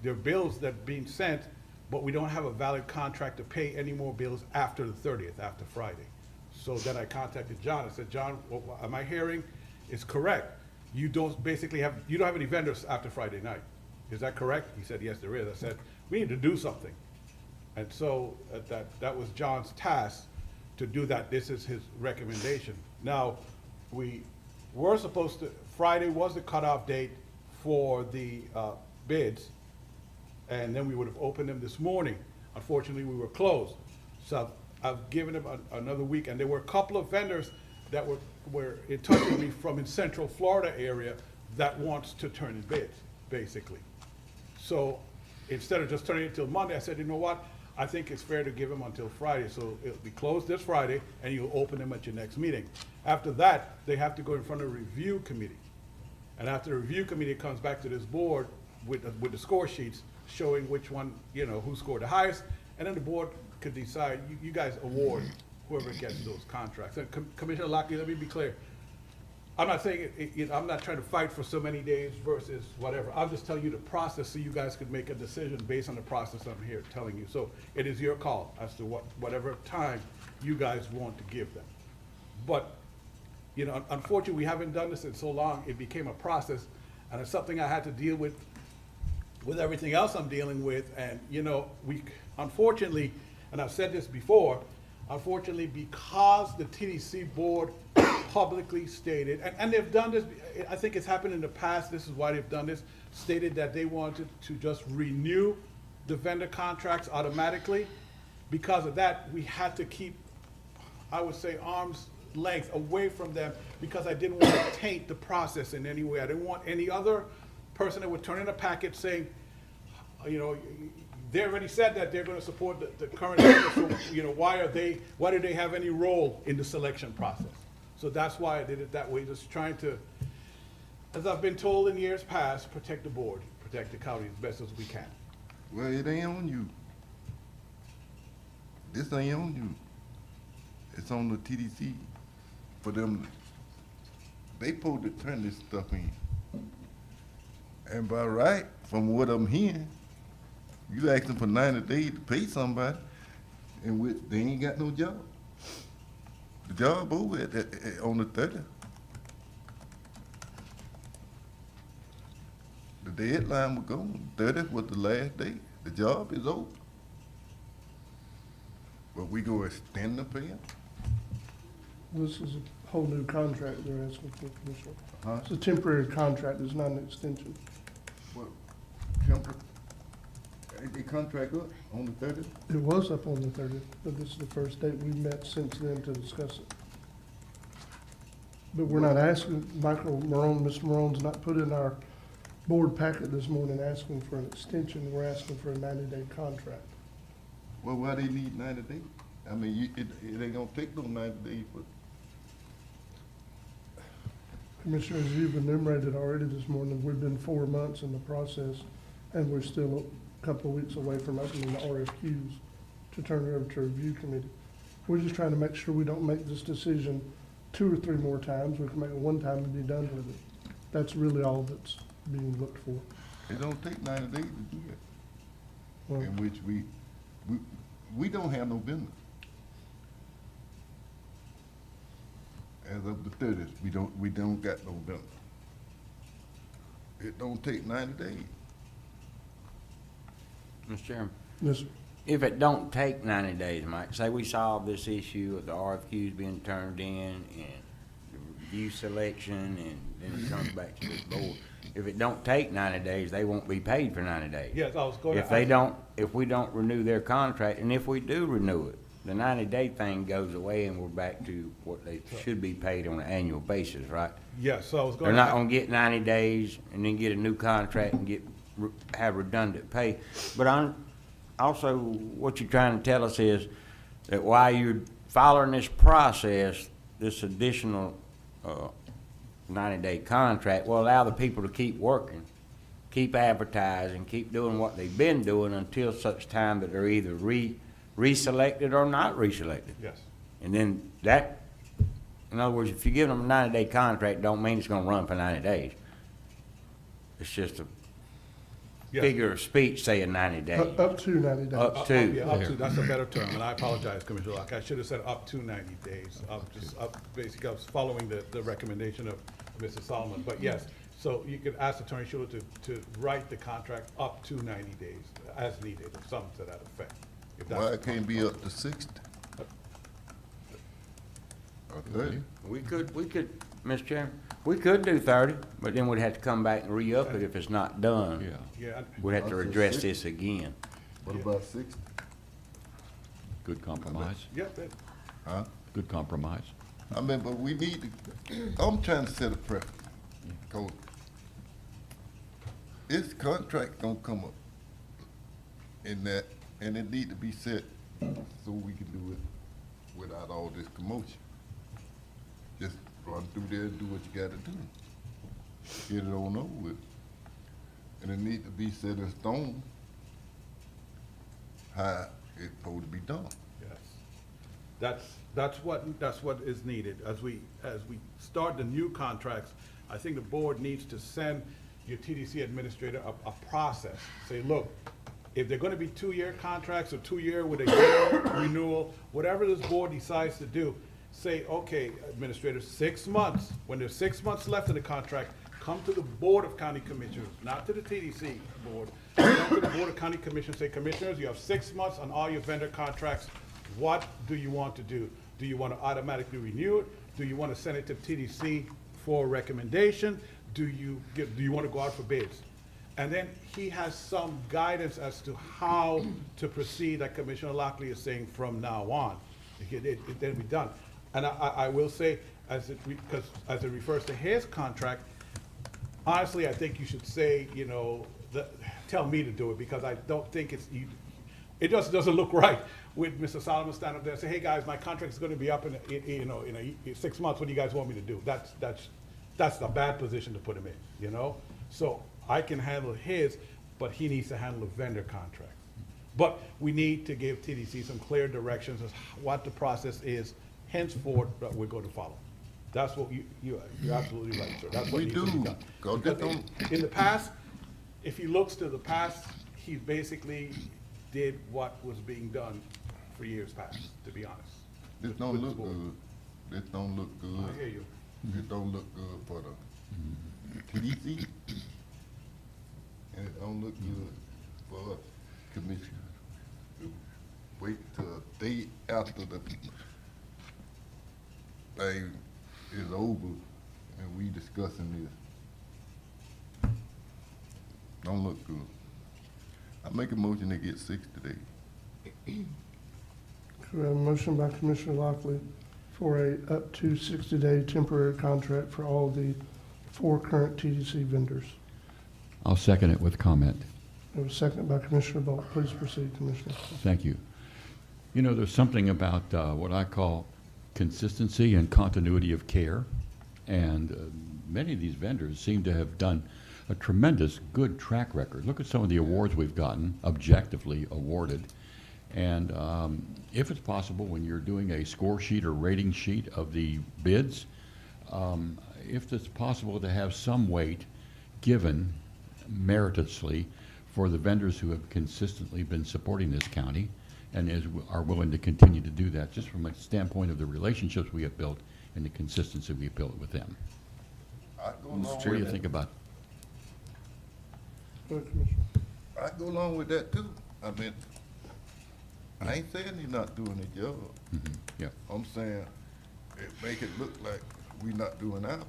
Speaker 7: there are bills that are being sent, but we don't have a valid contract to pay any more bills after the 30th, after Friday. So then I contacted John. I said, John, what am I hearing is correct? You don't have any vendors after Friday night. Is that correct? He said, yes, there is. I said, we need to do something. And so that was John's task to do that. This is his recommendation. Now, we were supposed to, Friday was the cutoff date for the bids, and then we would have opened them this morning. Unfortunately, we were closed. So I've given them another week, and there were a couple of vendors that were in touch with me from in Central Florida area that wants to turn in bids. basically. So instead of just turning it till Monday, I said, you know what? I think it's fair to give them until Friday, so it'll be closed this Friday, and you'll open them at your next meeting. After that, they have to go in front of a review committee. And after the review committee comes back to this board with the score sheets showing which one, you know, who scored the highest, and then the board could decide, you guys award whoever gets those contracts. And Commissioner Lockley, let me be clear. I'm not saying, I'm not trying to fight for so many days versus whatever. I'm just telling you the process so you guys could make a decision based on the process I'm here telling you. So it is your call as to whatever time you guys want to give them. But, you know, unfortunately, we haven't done this in so long, it became a process, and it's something I had to deal with everything else I'm dealing with. And, you know, unfortunately, and I've said this before, unfortunately, because the TDC board publicly stated, and they've done this, I think it's happened in the past, this is why they've done this, stated that they wanted to just renew the vendor contracts automatically. Because of that, we had to keep, I would say, arm's length away from them, because I didn't want to taint the process in any way. I didn't want any other person that would turn in a packet saying, you know, they already said that they're going to support the current vendor, so, you know, why do they have any role in the selection process? So that's why I did it that way, just trying to, as I've been told in years past, protect the board, protect the county as best as we can.
Speaker 3: Well, it ain't on you. This ain't on you. It's on the TDC for them. They supposed to turn this stuff in. And by right, from what I'm hearing, you asking for 90 days to pay somebody, and they ain't got no job. The job over on the 30th. The deadline was gone. 30th was the last day. The job is over. But we go extend the pay.
Speaker 1: This is a whole new contract they're asking for, Commissioner.
Speaker 3: Huh?
Speaker 1: It's a temporary contract, it's not an extension.
Speaker 3: What, temporary? The contract up on the 30th?
Speaker 1: It was up on the 30th, but this is the first date we met since then to discuss it. But we're not asking, Michael Morone, Mr. Morone's not put in our board packet this morning asking for an extension, we're asking for a 90-day contract.
Speaker 3: Well, why they need 90 days? I mean, it ain't gonna take no 90 days, but
Speaker 1: Commissioner, as you've enumerated already this morning, we've been 4 months in the process, and we're still a couple of weeks away from opening the RFQs to turn it over to a review committee. We're just trying to make sure we don't make this decision 2 or 3 more times. We can make it one time and be done with it. That's really all that's being looked for.
Speaker 3: it don't take 90 days to do that.
Speaker 1: Well,
Speaker 3: In which we don't have no business. As of the 30th, we don't got no business. It don't take 90 days.
Speaker 10: Mr. Chairman,
Speaker 1: yes, sir.
Speaker 10: if it don't take 90 days, Mike, say we solve this issue of the RFQs being turned in and the review selection, and then it comes back to this board. If it don't take 90 days, they won't be paid for 90 days.
Speaker 7: Yes, I was going to.
Speaker 10: If we don't renew their contract, and if we do renew it, the 90-day thing goes away and we're back to what they should be paid on an annual basis, right?
Speaker 7: Yes, so I was going
Speaker 10: They're
Speaker 7: to.
Speaker 10: not gonna get 90 days and then get a new contract and have redundant pay. But also, what you're trying to tell us is that while you're following this process, this additional 90-day contract will allow the people to keep working, keep advertising, keep doing what they've been doing until such time that they're either reselected or not reselected.
Speaker 7: Yes.
Speaker 10: And then that, in other words, if you give them a 90-day contract, don't mean it's gonna run for 90 days. It's just a
Speaker 7: Yes.
Speaker 10: figure of speech saying 90 days.
Speaker 1: Up to 90 days.
Speaker 10: Up to.
Speaker 7: Yeah, up to, that's a better term, and I apologize, Commissioner Locke. I should have said up to 90 days. Basically, I was following the recommendation of Mr. Solomon. But yes, so you could ask Attorney Schuler to write the contract up to 90 days as needed, or something to that effect. if that's-
Speaker 3: Why it can't be up to 60? Or 30?
Speaker 10: We could, Mr. Chairman, we could do 30, but then we'd have to come back and re-up it if it's not done.
Speaker 7: Yeah,
Speaker 10: We'd have to address this again.
Speaker 3: What about 60?
Speaker 6: Good compromise.
Speaker 7: yeah,
Speaker 3: Huh?
Speaker 6: Good compromise.
Speaker 3: I mean, but we need to, I'm trying to set a precedent. 'Cause This contract gonna come up in that, and it need to be set so we can do it without all this commotion. Just run through there and do what you gotta do. Get it on over with. And it need to be set in stone how it's supposed to be done.
Speaker 7: Yes. That's what is needed. As we start the new contracts, I think the board needs to send your TDC administrator a process. Say, look, if they're gonna be 2-year contracts or 2-year with a year renewal, whatever this board decides to do, say, okay, administrator, 6 months, when there's 6 months left in the contract, come to the Board of County Commissioners, not to the TDC board. Come to the Board of County Commissioners, say, commissioners, you have 6 months on all your vendor contracts. What do you want to do? Do you want to automatically renew it? Do you want to send it to TDC for recommendation? Do you want to go out for bids? And then he has some guidance as to how to proceed, like Commissioner Lockley is saying, from now on. It then be done. And I will say, as it refers to his contract, honestly, I think you should say, you know, tell me to do it, because I don't think it just doesn't look right with Mr. Solomon stand up there and say, hey, guys, my contract is gonna be up in 6 months, what do you guys want me to do? That's a bad position to put him in, you know? So I can handle his, but he needs to handle the vendor contract. But we need to give TDC some clear directions as what the process is henceforth that we're going to follow. That's what you're absolutely right, sir. That's what
Speaker 3: We
Speaker 7: needs to be
Speaker 3: do.
Speaker 7: done.
Speaker 3: Go
Speaker 7: Because
Speaker 3: get
Speaker 7: in the past, if he looks to the past, he basically did what was being done for years past, to be honest.
Speaker 3: This don't look good. This don't look good.
Speaker 7: I hear you.
Speaker 3: This don't look good for the TDC. And it don't look good for us, commissioners. Wait till a day after the thing is over and we discussing this. Don't look good. I make a motion to get 60 days.
Speaker 1: We have a motion by Commissioner Lockley for a up to 60-day temporary contract for all the 4 current TDC vendors.
Speaker 6: I'll second it with comment.
Speaker 1: We have a second by Commissioner Bolt. Please proceed, Commissioner.
Speaker 6: Thank you. You know, there's something about what I call consistency and continuity of care, and many of these vendors seem to have done a tremendous good track record. Look at some of the awards we've gotten, objectively awarded. And if it's possible, when you're doing a score sheet or rating sheet of the bids, if it's possible to have some weight given meritoriously for the vendors who have consistently been supporting this county and are willing to continue to do that, just from a standpoint of the relationships we have built and the consistency we have built with them. What do you think about?
Speaker 1: Go ahead, Commissioner.
Speaker 3: I go along with that too. I mean, I ain't saying he's not doing his job.
Speaker 6: Yeah.
Speaker 3: I'm saying it make it look like we not doing ours.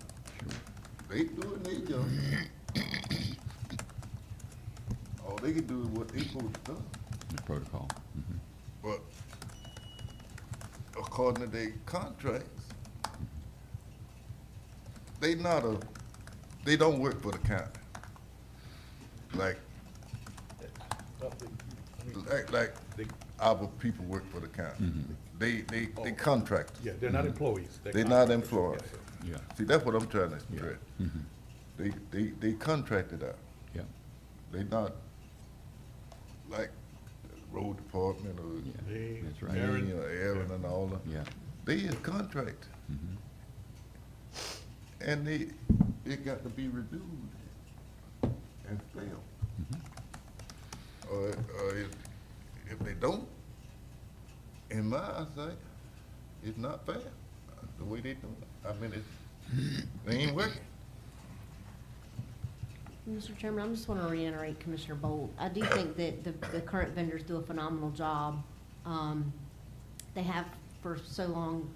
Speaker 3: They doing their job. All they can do is what they supposed to do.
Speaker 6: The protocol.
Speaker 3: But according to their contracts, they don't work for the county. Like our people work for the county. They contract.
Speaker 7: Yeah, they're not employees.
Speaker 3: They're not employees.
Speaker 6: Yeah.
Speaker 3: See, that's what I'm trying to stress. They contracted out.
Speaker 6: Yeah.
Speaker 3: They not like road department or
Speaker 6: That's right.
Speaker 3: me or Aaron and all that.
Speaker 6: Yeah.
Speaker 3: They is contract. And they got to be reviewed and fail. Or if they don't, in my eyesight, it's not fair, the way they do it. I mean, they ain't working.
Speaker 5: Mr. Chairman, I just want to reiterate Commissioner Bolt. I do think that the current vendors do a phenomenal job. They have for so long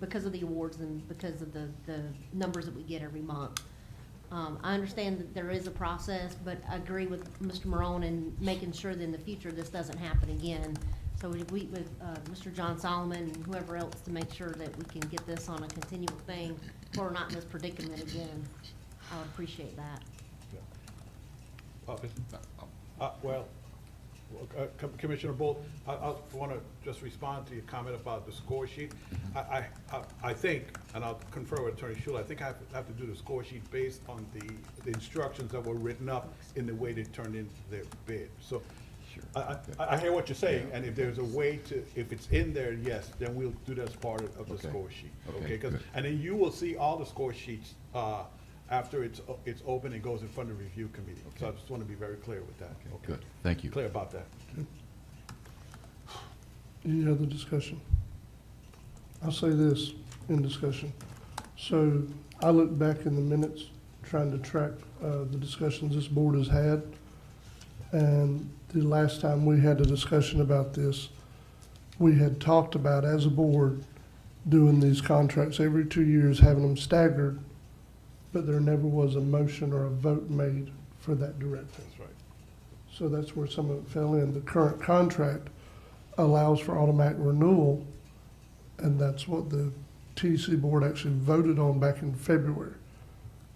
Speaker 5: because of the awards and because of the numbers that we get every month. I understand that there is a process, but I agree with Mr. Morone in making sure that in the future this doesn't happen again. So we with Mr. John Solomon and whoever else to make sure that we can get this on a continual thing, so we're not in this predicament again. I would appreciate that.
Speaker 7: Well, Commissioner Bolt, I want to just respond to your comment about the score sheet. I think, and I'll confer with Attorney Schuler, I think I have to do the score sheet based on the instructions that were written up in the way they turned in their bid. So I hear what you're saying, and if there's a way to, if it's in there, yes, then we'll do that as part of the score sheet. Okay, and then you will see all the score sheets after it's open and goes in front of the review committee. So I just want to be very clear with that. Okay.
Speaker 6: Good, thank you.
Speaker 7: Clear about that.
Speaker 1: Any other discussion? I'll say this in discussion. So I look back in the minutes, trying to track the discussions this board has had. And the last time we had a discussion about this, we had talked about, as a board, doing these contracts every 2 years, having them staggered, but there never was a motion or a vote made for that direction.
Speaker 7: That's right.
Speaker 1: So that's where some of it fell in. The current contract allows for automatic renewal, and that's what the TEC board actually voted on back in February,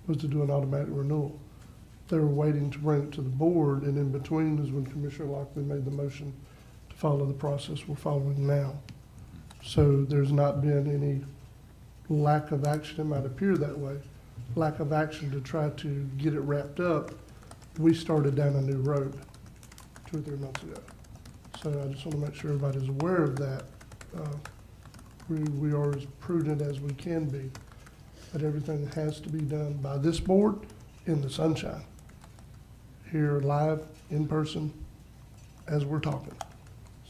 Speaker 1: was to do an automatic renewal. They were waiting to bring it to the board, and in between is when Commissioner Lockley made the motion to follow the process we're following now. So there's not been any lack of action. It might appear that way. Lack of action to try to get it wrapped up. We started down a new road 2 or 3 months ago. So I just want to make sure everybody's aware of that. We are as prudent as we can be, but everything has to be done by this board in the sunshine, here live, in person, as we're talking.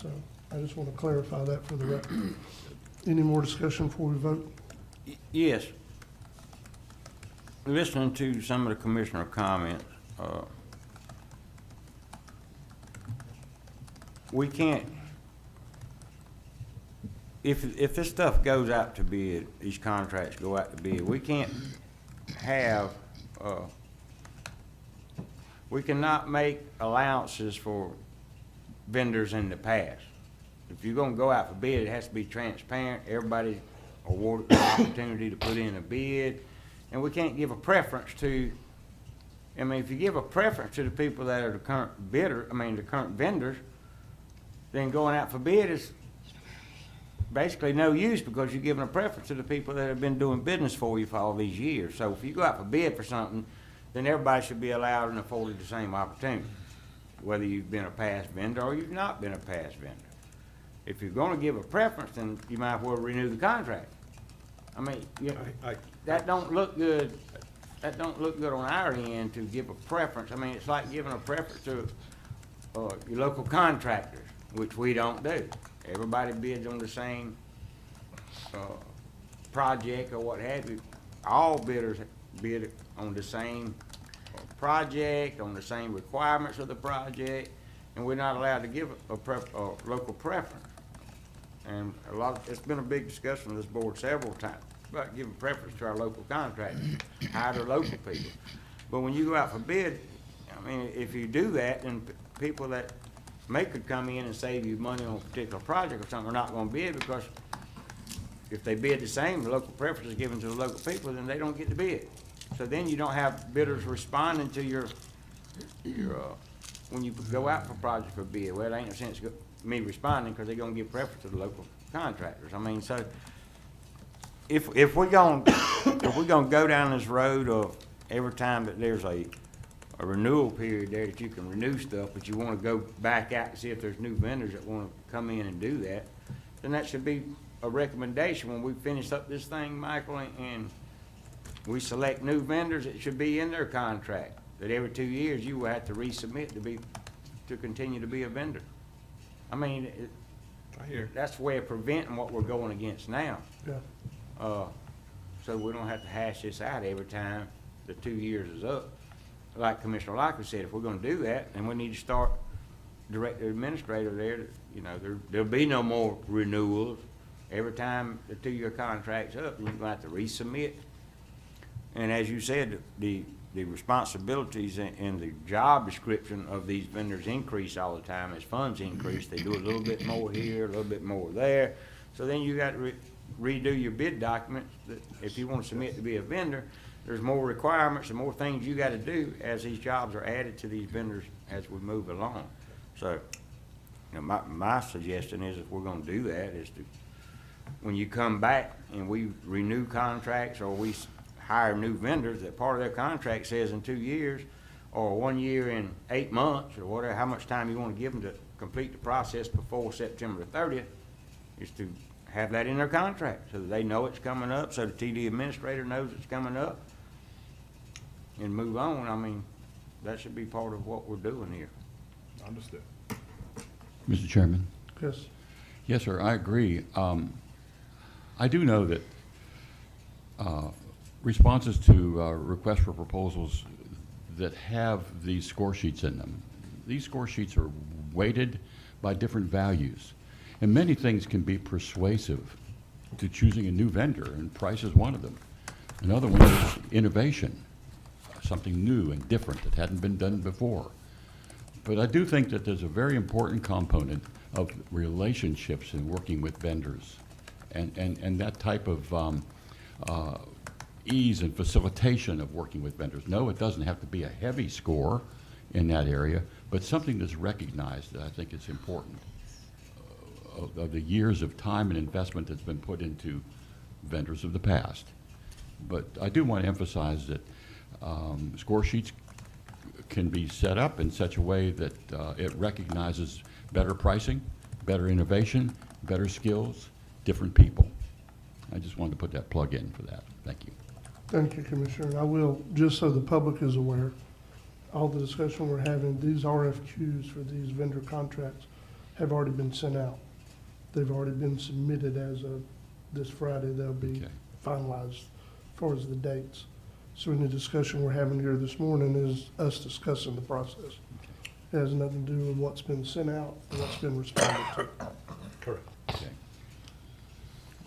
Speaker 1: So I just want to clarify that for the record. Any more discussion before we vote?
Speaker 10: Yes. Listening to some of the commissioner comments, we can't, if this stuff goes out to bid, these contracts go out to bid, we can't have, we cannot make allowances for vendors in the past. If you're gonna go out for bid, it has to be transparent. Everybody awarded the opportunity to put in a bid. And we can't give a preference to, I mean, if you give a preference to the people that are the current bidder, the current vendors, then going out for bid is basically no use, because you're giving a preference to the people that have been doing business for you for all these years. So if you go out for bid for something, then everybody should be allowed and afforded the same opportunity, whether you've been a past vendor or you've not been a past vendor. If you're gonna give a preference, then you might as well renew the contract. I mean, that don't look good. That don't look good on our end to give a preference. I mean, it's like giving a preference to your local contractors, which we don't do. Everybody bids on the same project or what have you. All bidders bid on the same project, on the same requirements of the project, and we're not allowed to give a local preference. And it's been a big discussion on this board several times about giving preference to our local contractors, hire their local people. But when you go out for bid, I mean, if you do that, then people that could come in and save you money on a particular project or something are not going to bid, because if they bid the same, the local preference is given to the local people, then they don't get to bid. So then you don't have bidders responding to your when you go out for projects for bid. Well, it ain't no sense me responding, because they're going to give preference to the local contractors. I mean, so if we're going to go down this road of every time that there's a renewal period there that you can renew stuff, but you want to go back out and see if there's new vendors that want to come in and do that, then that should be a recommendation when we finish up this thing, Michael, and we select new vendors. It should be in their contract that every 2 years you will have to resubmit to continue to be a vendor. I mean, that's the way of preventing what we're going against now.
Speaker 1: Yeah.
Speaker 10: So we don't have to hash this out every time the 2 years is up. Like Commissioner Lockley said, if we're going to do that, then we need to start direct the administrator there. There'll be no more renewals. Every time the 2-year contract's up, then you're going to have to resubmit. And as you said, the responsibilities and the job description of these vendors increase all the time as funds increase. They do a little bit more here, a little bit more there. So then you got to redo your bid documents if you want to submit to be a vendor. there's more requirements and more things you gotta do as these jobs are added to these vendors as we move along. So, you know, my suggestion is if we're gonna do that, is to, when you come back and we renew contracts or we hire new vendors, that part of their contract says in 2 years or 1 year and 8 months or whatever, how much time you wanna give them to complete the process before September the 30th, is to have that in their contract so that they know it's coming up, so the TD administrator knows it's coming up, and move on. I mean, that should be part of what we're doing here.
Speaker 7: Understood.
Speaker 6: Mr. Chairman?
Speaker 1: Yes.
Speaker 6: Yes, sir, I agree. I do know that responses to requests for proposals that have these score sheets in them, these score sheets are weighted by different values. And many things can be persuasive to choosing a new vendor, and price is one of them. Another one is innovation, something new and different that hadn't been done before. But I do think that there's a very important component of relationships in working with vendors, and that type of ease and facilitation of working with vendors. No, it doesn't have to be a heavy score in that area, but something that's recognized that I think is important. Of the years of time and investment that's been put into vendors of the past. But I do want to emphasize that score sheets can be set up in such a way that it recognizes better pricing, better innovation, better skills, different people. I just wanted to put that plug in for that. Thank you.
Speaker 1: Thank you, Commissioner. And I will, just so the public is aware, all the discussion we're having, these RFQs for these vendor contracts have already been sent out. They've already been submitted as of this Friday. They'll be finalized as far as the dates. So in the discussion we're having here this morning is us discussing the process. It has nothing to do with what's been sent out or what's been responded to.
Speaker 7: Correct.
Speaker 6: Okay.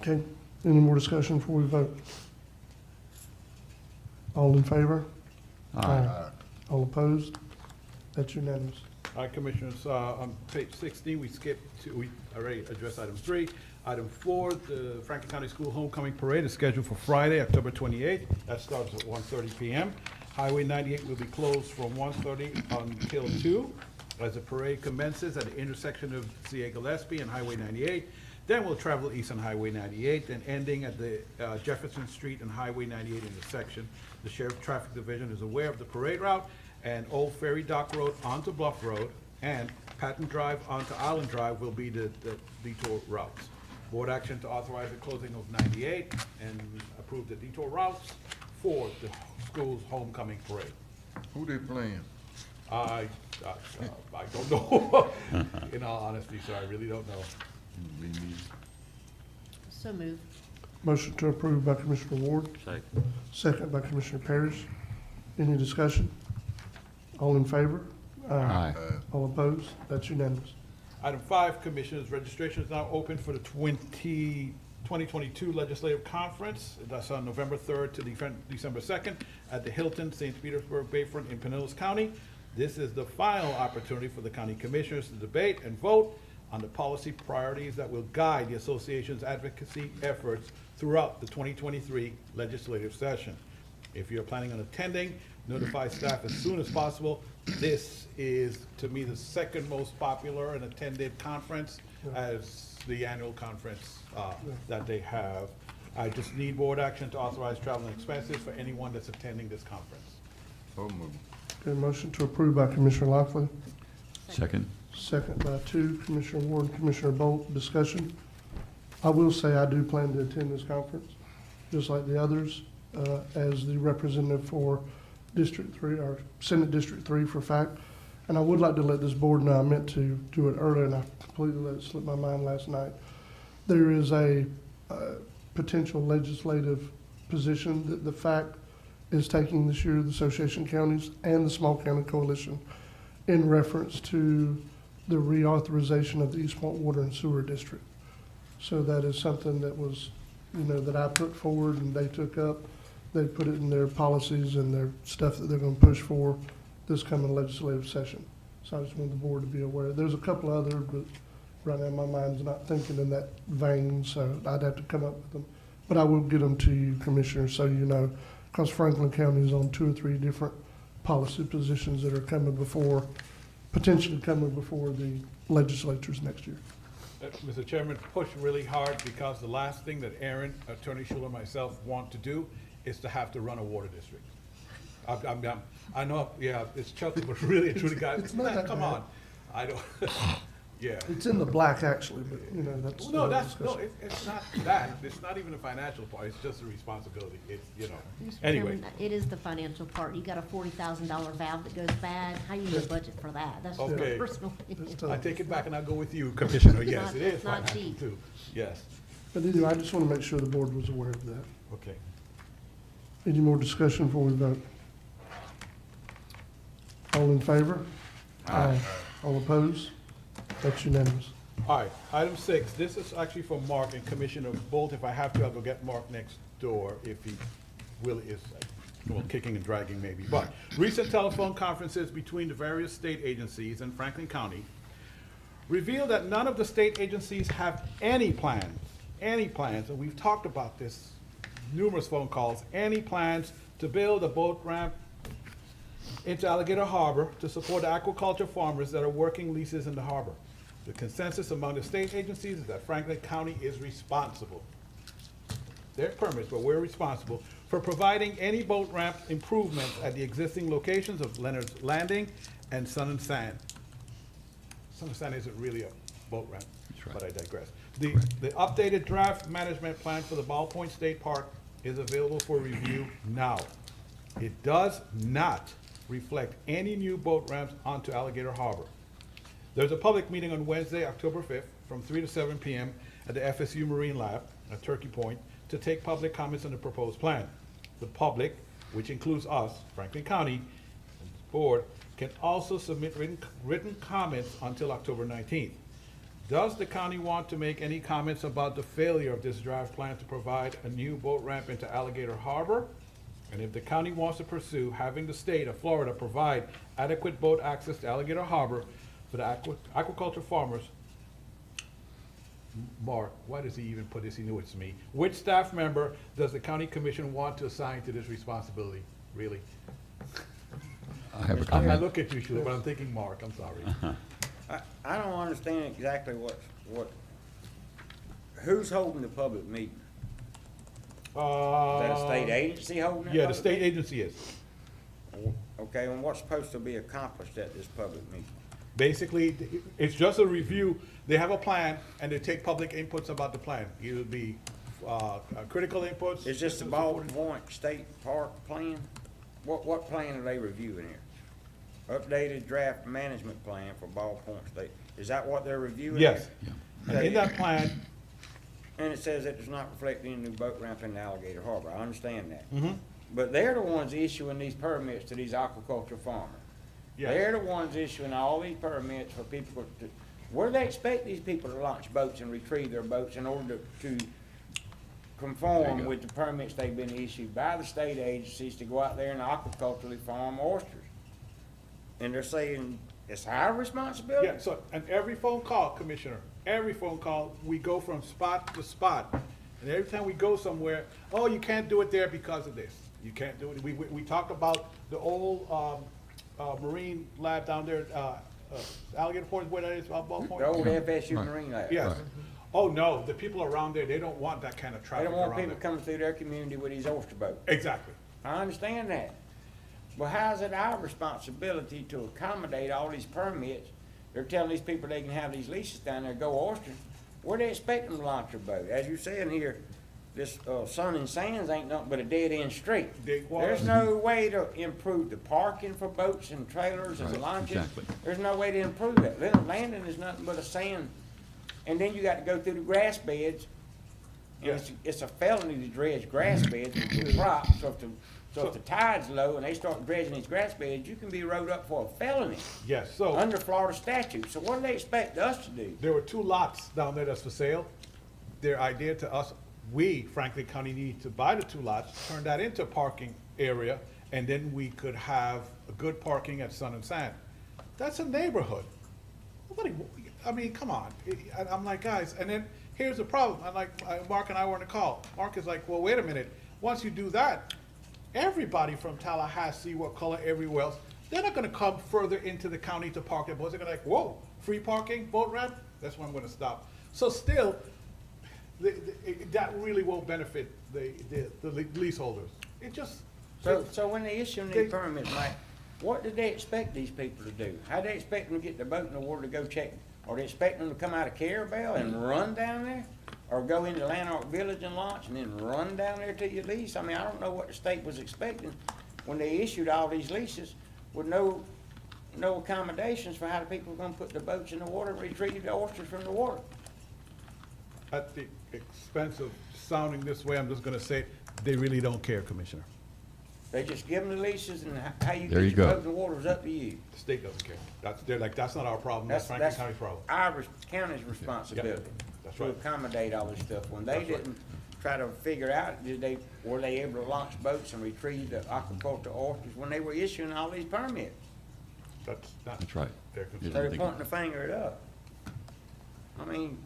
Speaker 1: Okay, any more discussion before we vote? All in favor?
Speaker 6: Aye.
Speaker 1: All opposed? That's unanimous.
Speaker 7: All right, Commissioners, on page 16, we already addressed item 3. Item 4, the Franklin County School Homecoming Parade is scheduled for Friday, October 28th. That starts at 1:30 p.m. Highway 98 will be closed from 1:30 until 2 as the parade commences at the intersection of C.A. Gillespie and Highway 98. Then we'll travel east on Highway 98 and ending at the Jefferson Street and Highway 98 intersection. The Sheriff Traffic Division is aware of the parade route, and Old Ferry Dock Road onto Bluff Road and Patton Drive onto Island Drive will be the detour routes. Board action to authorize the closing of 98 and approve the detour routes for the school's homecoming parade.
Speaker 3: Who they playing?
Speaker 7: I don't know. In all honesty, sir, I really don't know.
Speaker 5: So moved.
Speaker 1: Motion to approve by Commissioner Ward.
Speaker 4: Second.
Speaker 1: Second by Commissioner Parrish. Any discussion? All in favor?
Speaker 6: Aye.
Speaker 1: All opposed? That's unanimous.
Speaker 7: Item 5, Commissioners, registration is now open for the 2022 Legislative Conference. That's on November 3rd to December 2nd at the Hilton St. Petersburg Bayfront in Pinellas County. This is the final opportunity for the county commissioners to debate and vote on the policy priorities that will guide the association's advocacy efforts throughout the 2023 legislative session. If you're planning on attending, notify staff as soon as possible. This is, to me, the second most popular and attended conference as the annual conference that they have. I just need board action to authorize travel and expenses for anyone that's attending this conference.
Speaker 3: So moved.
Speaker 1: Okay, motion to approve by Commissioner Lockley.
Speaker 6: Second.
Speaker 1: Second by 2, Commissioner Ward and Commissioner Bolt. Discussion. I will say I do plan to attend this conference, just like the others, as the representative for District 3, or Senate District 3 for fact. And I would like to let this board know, I meant to do it earlier and I completely let it slip my mind last night. There is a potential legislative position that the FACT is taking this year, the Association of Counties and the Small County Coalition, in reference to the reauthorization of the East Point Water and Sewer District. So that is something that was, that I put forward and they took up. They put it in their policies and their stuff that they're going to push for this coming legislative session. So I just want the board to be aware. There's a couple other, but right now my mind's not thinking in that vein, so I'd have to come up with them. But I will get them to you, Commissioner, so you know. because Franklin County is on 2 or 3 different policy positions that are potentially coming before the legislatures next year.
Speaker 7: Mr. Chairman, push really hard because the last thing that Aaron, Attorney Schuler, myself want to do is to have to run a water district. I know, yeah, it's Chucky, but really, truly, guys,
Speaker 1: It's not that
Speaker 7: come
Speaker 1: bad.
Speaker 7: on. I don't, yeah.
Speaker 1: It's in the black, actually, but, that's.
Speaker 7: No,
Speaker 1: another
Speaker 7: that's, no,
Speaker 1: discussion.
Speaker 7: it's not that. It's not even a financial part. It's just a responsibility. It's,
Speaker 5: Mr.
Speaker 7: anyway.
Speaker 5: Chairman, it is the financial part. You got a $40,000 valve that goes bad. How you gonna budget for that? That's just
Speaker 7: Okay.
Speaker 5: my personal opinion.
Speaker 7: I take it back and I go with you, Commissioner. Yes,
Speaker 5: not-
Speaker 7: it is
Speaker 5: it's not
Speaker 7: financial
Speaker 5: cheap.
Speaker 7: too. Yes,
Speaker 1: But anyway, I just want to make sure the board was aware of that.
Speaker 7: okay.
Speaker 1: Any more discussion before we vote? All in favor? Aye. All opposed? That's unanimous.
Speaker 7: All right, item 6, this is actually from Mark and Commissioner Bolt. If I have to, I'll go get Mark next door if he really is, well, kicking and dragging maybe. But recent telephone conferences between the various state agencies in Franklin County reveal that none of the state agencies have any plans, and we've talked about this, numerous phone calls, any plans to build a boat ramp into Alligator Harbor to support aquaculture farmers that are working leases in the harbor. The consensus among the state agencies is that Franklin County is responsible. Their permits, but we're responsible for providing any boat ramp improvements at the existing locations of Leonard's Landing and Sun and Sand. Sun and Sand isn't really a boat ramp, but I digress. The updated draft management plan for the Ball Point State Park is available for review now. It does not reflect any new boat ramps onto Alligator Harbor. There's a public meeting on Wednesday, October 5th, from 3 to 7 p.m. at the FSU Marine Lab at Turkey Point to take public comments on the proposed plan. The public, which includes us, Franklin County, and the board, can also submit written comments until October 19th. Does the county want to make any comments about the failure of this draft plan to provide a new boat ramp into Alligator Harbor? And if the county wants to pursue having the state of Florida provide adequate boat access to Alligator Harbor for the aquaculture farmers, Mark, why does he even put this? He knew it's me. Which staff member does the county commission want to assign to this responsibility? Really?
Speaker 6: I have a
Speaker 7: I
Speaker 6: comment.
Speaker 7: look at you, Sheila, but I'm thinking Mark, I'm sorry.
Speaker 10: I don't understand exactly who's holding the public meeting? Is that a state agency holding it?
Speaker 7: Yeah, the state agency is.
Speaker 10: Okay, and what's supposed to be accomplished at this public meeting?
Speaker 7: Basically, it's just a review. They have a plan, and they take public inputs about the plan. Either be critical inputs.
Speaker 10: Is this the Ball Point State Park plan? What plan are they reviewing here? Updated draft management plan for Ball Point State. Is that what they're reviewing?
Speaker 7: Yes.
Speaker 10: here?
Speaker 7: And in that plan,
Speaker 10: And it says it does not reflect any new boat ramp in Alligator Harbor. I understand that.
Speaker 7: Mhm.
Speaker 10: But they're the ones issuing these permits to these aquaculture farmers.
Speaker 7: Yes.
Speaker 10: They're the ones issuing all these permits for people to, where do they expect these people to launch boats and retrieve their boats in order to conform with the permits they've been issued by the state agencies to go out there and aquaculturally farm oysters? And they're saying it's our responsibility?
Speaker 7: yeah, so, and every phone call, Commissioner, every phone call, we go from spot to spot. And every time we go somewhere, oh, you can't do it there because of this. You can't do it. We talk about the old, marine lab down there, Alligator Point, where that is, Ball Point?
Speaker 10: The old FSU
Speaker 6: Right.
Speaker 10: Marine Lab.
Speaker 7: Yes. Oh, no, the people around there, they don't want that kind of
Speaker 10: They
Speaker 7: traffic
Speaker 10: don't want
Speaker 7: around
Speaker 10: people
Speaker 7: there.
Speaker 10: coming through their community with these oyster boats.
Speaker 7: Exactly.
Speaker 10: I understand that. Well, how is it our responsibility to accommodate all these permits? They're telling these people they can have these leases down there, go oysters. Where they expect them to launch their boat? As you said here, this Sun and Sands ain't nothing but a dead-end street. There's no way to improve the parking for boats and trailers and
Speaker 6: Right,
Speaker 10: launches.
Speaker 6: exactly.
Speaker 10: There's no way to improve that. Leonard Landing is nothing but a sand. And then you got to go through the grass beds. And it's a felony to dredge grass beds with crops. So if the tide's low and they start dredging these grass beds, you can be wrote up for a felony
Speaker 7: Yes, so.
Speaker 10: under Florida statute. So what do they expect us to do?
Speaker 7: There were 2 lots down there that's for sale. Their idea to us, we, Franklin County, need to buy the 2 lots, turn that into a parking area, and then we could have a good parking at Sun and Sand. That's a neighborhood. Nobody, I mean, come on. I'm like, guys, and then here's the problem. I'm like, Mark and I were on the call. Mark is like, well, wait a minute. Once you do that, everybody from Tallahassee, Wakulla, everywhere else, they're not gonna come further into the county to park their boats. They're gonna like, whoa, free parking, boat ramp? That's where I'm gonna stop. So still, that really won't benefit the leaseholders. It just.
Speaker 10: So when they issue these permits, Mike, what do they expect these people to do? How do they expect them to get their boat in the water to go check? Are they expecting them to come out of Carabel and run down there? Or go into Lanark Village and launch and then run down there to your lease? I mean, I don't know what the state was expecting when they issued all these leases with no accommodations for how the people are gonna put the boats in the water and retrieve the oysters from the water.
Speaker 7: At the expense of sounding this way, I'm just gonna say, they really don't care, Commissioner.
Speaker 10: They just give them the leases, and how you
Speaker 6: There
Speaker 10: get
Speaker 6: you
Speaker 10: your
Speaker 6: go.
Speaker 10: boat in the water is up to you.
Speaker 7: The state doesn't care. They're like, that's not our problem, that's Franklin County's problem.
Speaker 10: Our county's responsibility
Speaker 7: That's
Speaker 10: to
Speaker 7: right.
Speaker 10: accommodate all this stuff. When they
Speaker 7: That's right.
Speaker 10: didn't try to figure out, were they able to launch boats and retrieve the aquaculture oysters when they were issuing all these permits?
Speaker 7: That's not.
Speaker 6: That's right.
Speaker 7: their
Speaker 6: You
Speaker 7: concern.
Speaker 10: So
Speaker 6: didn't
Speaker 10: they're
Speaker 6: think-
Speaker 10: pointing the finger at us. I mean,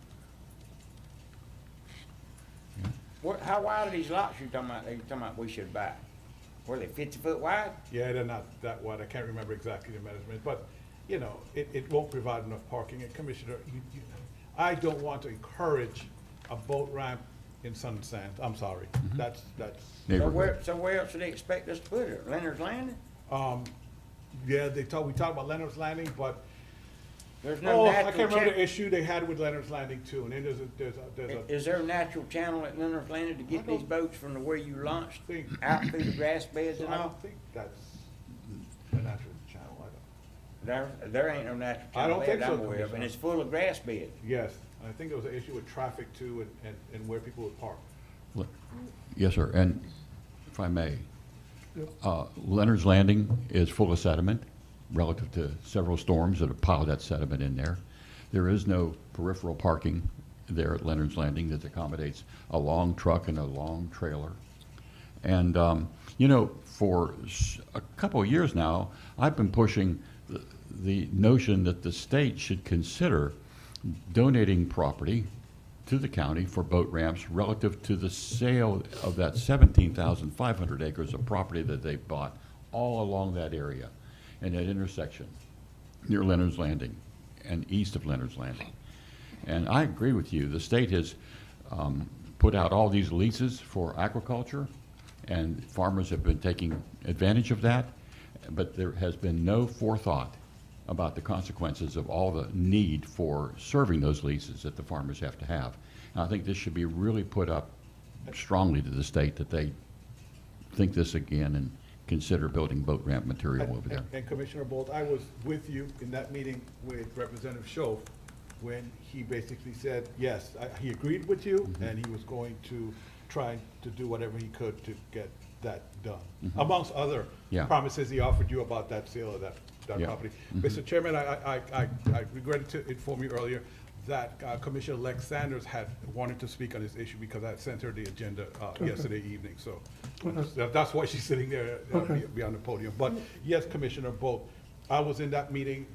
Speaker 10: how wide are these lots you talking about we should buy? Were they 50-foot wide?
Speaker 7: Yeah, they're not that wide. I can't remember exactly the measurement, but, you know, it won't provide enough parking. And Commissioner, I don't want to encourage a boat ramp in Sun Sands. I'm sorry. That's,
Speaker 6: Neighborhood.
Speaker 10: So where else do they expect us to put it? Leonard's Landing?
Speaker 7: yeah, we talked about Leonard's Landing, but,
Speaker 10: There's no
Speaker 7: I
Speaker 10: natural
Speaker 7: can't remember the
Speaker 10: channel.
Speaker 7: issue they had with Leonard's Landing too. And then there's a,
Speaker 10: Is there a natural channel at Leonard's Landing to get these boats from where you launched
Speaker 7: think,
Speaker 10: out through the grass beds
Speaker 7: so
Speaker 10: and
Speaker 7: I
Speaker 10: all?
Speaker 7: don't think that's a natural channel. I don't.
Speaker 10: There ain't no natural
Speaker 7: I don't
Speaker 10: channel there
Speaker 7: think
Speaker 10: that
Speaker 7: so,
Speaker 10: I'm aware of, and
Speaker 7: Commissioner.
Speaker 10: it's full of grass beds.
Speaker 7: Yes, and I think there was an issue with traffic too and where people would park.
Speaker 6: Yes, sir, and if I may, Leonard's Landing is full of sediment relative to several storms that have piled that sediment in there. There is no peripheral parking there at Leonard's Landing that accommodates a long truck and a long trailer. And, you know, for a couple of years now, I've been pushing the notion that the state should consider donating property to the county for boat ramps relative to the sale of that 17,500 acres of property that they bought all along that area and that intersection near Leonard's Landing and east of Leonard's Landing. And I agree with you. The state has put out all these leases for aquaculture, and farmers have been taking advantage of that, but there has been no forethought about the consequences of all the need for serving those leases that the farmers have to have. And I think this should be really put up strongly to the state that they think this again and consider building boat ramp material over there.
Speaker 7: And Commissioner Bolt, I was with you in that meeting with Representative Schoaf when he basically said, yes, he agreed with you, and he was going to try to do whatever he could to get that done, amongst other
Speaker 6: Yeah.
Speaker 7: promises he offered you about that sale of that
Speaker 6: Yeah.
Speaker 7: property. Mr. Chairman, I regretted to inform you earlier that Commissioner Lex Sanders had wanted to speak on this issue because I had sent her the agenda yesterday evening, so that's why she's sitting there beyond the podium. But yes, Commissioner Bolt, I was in that meeting,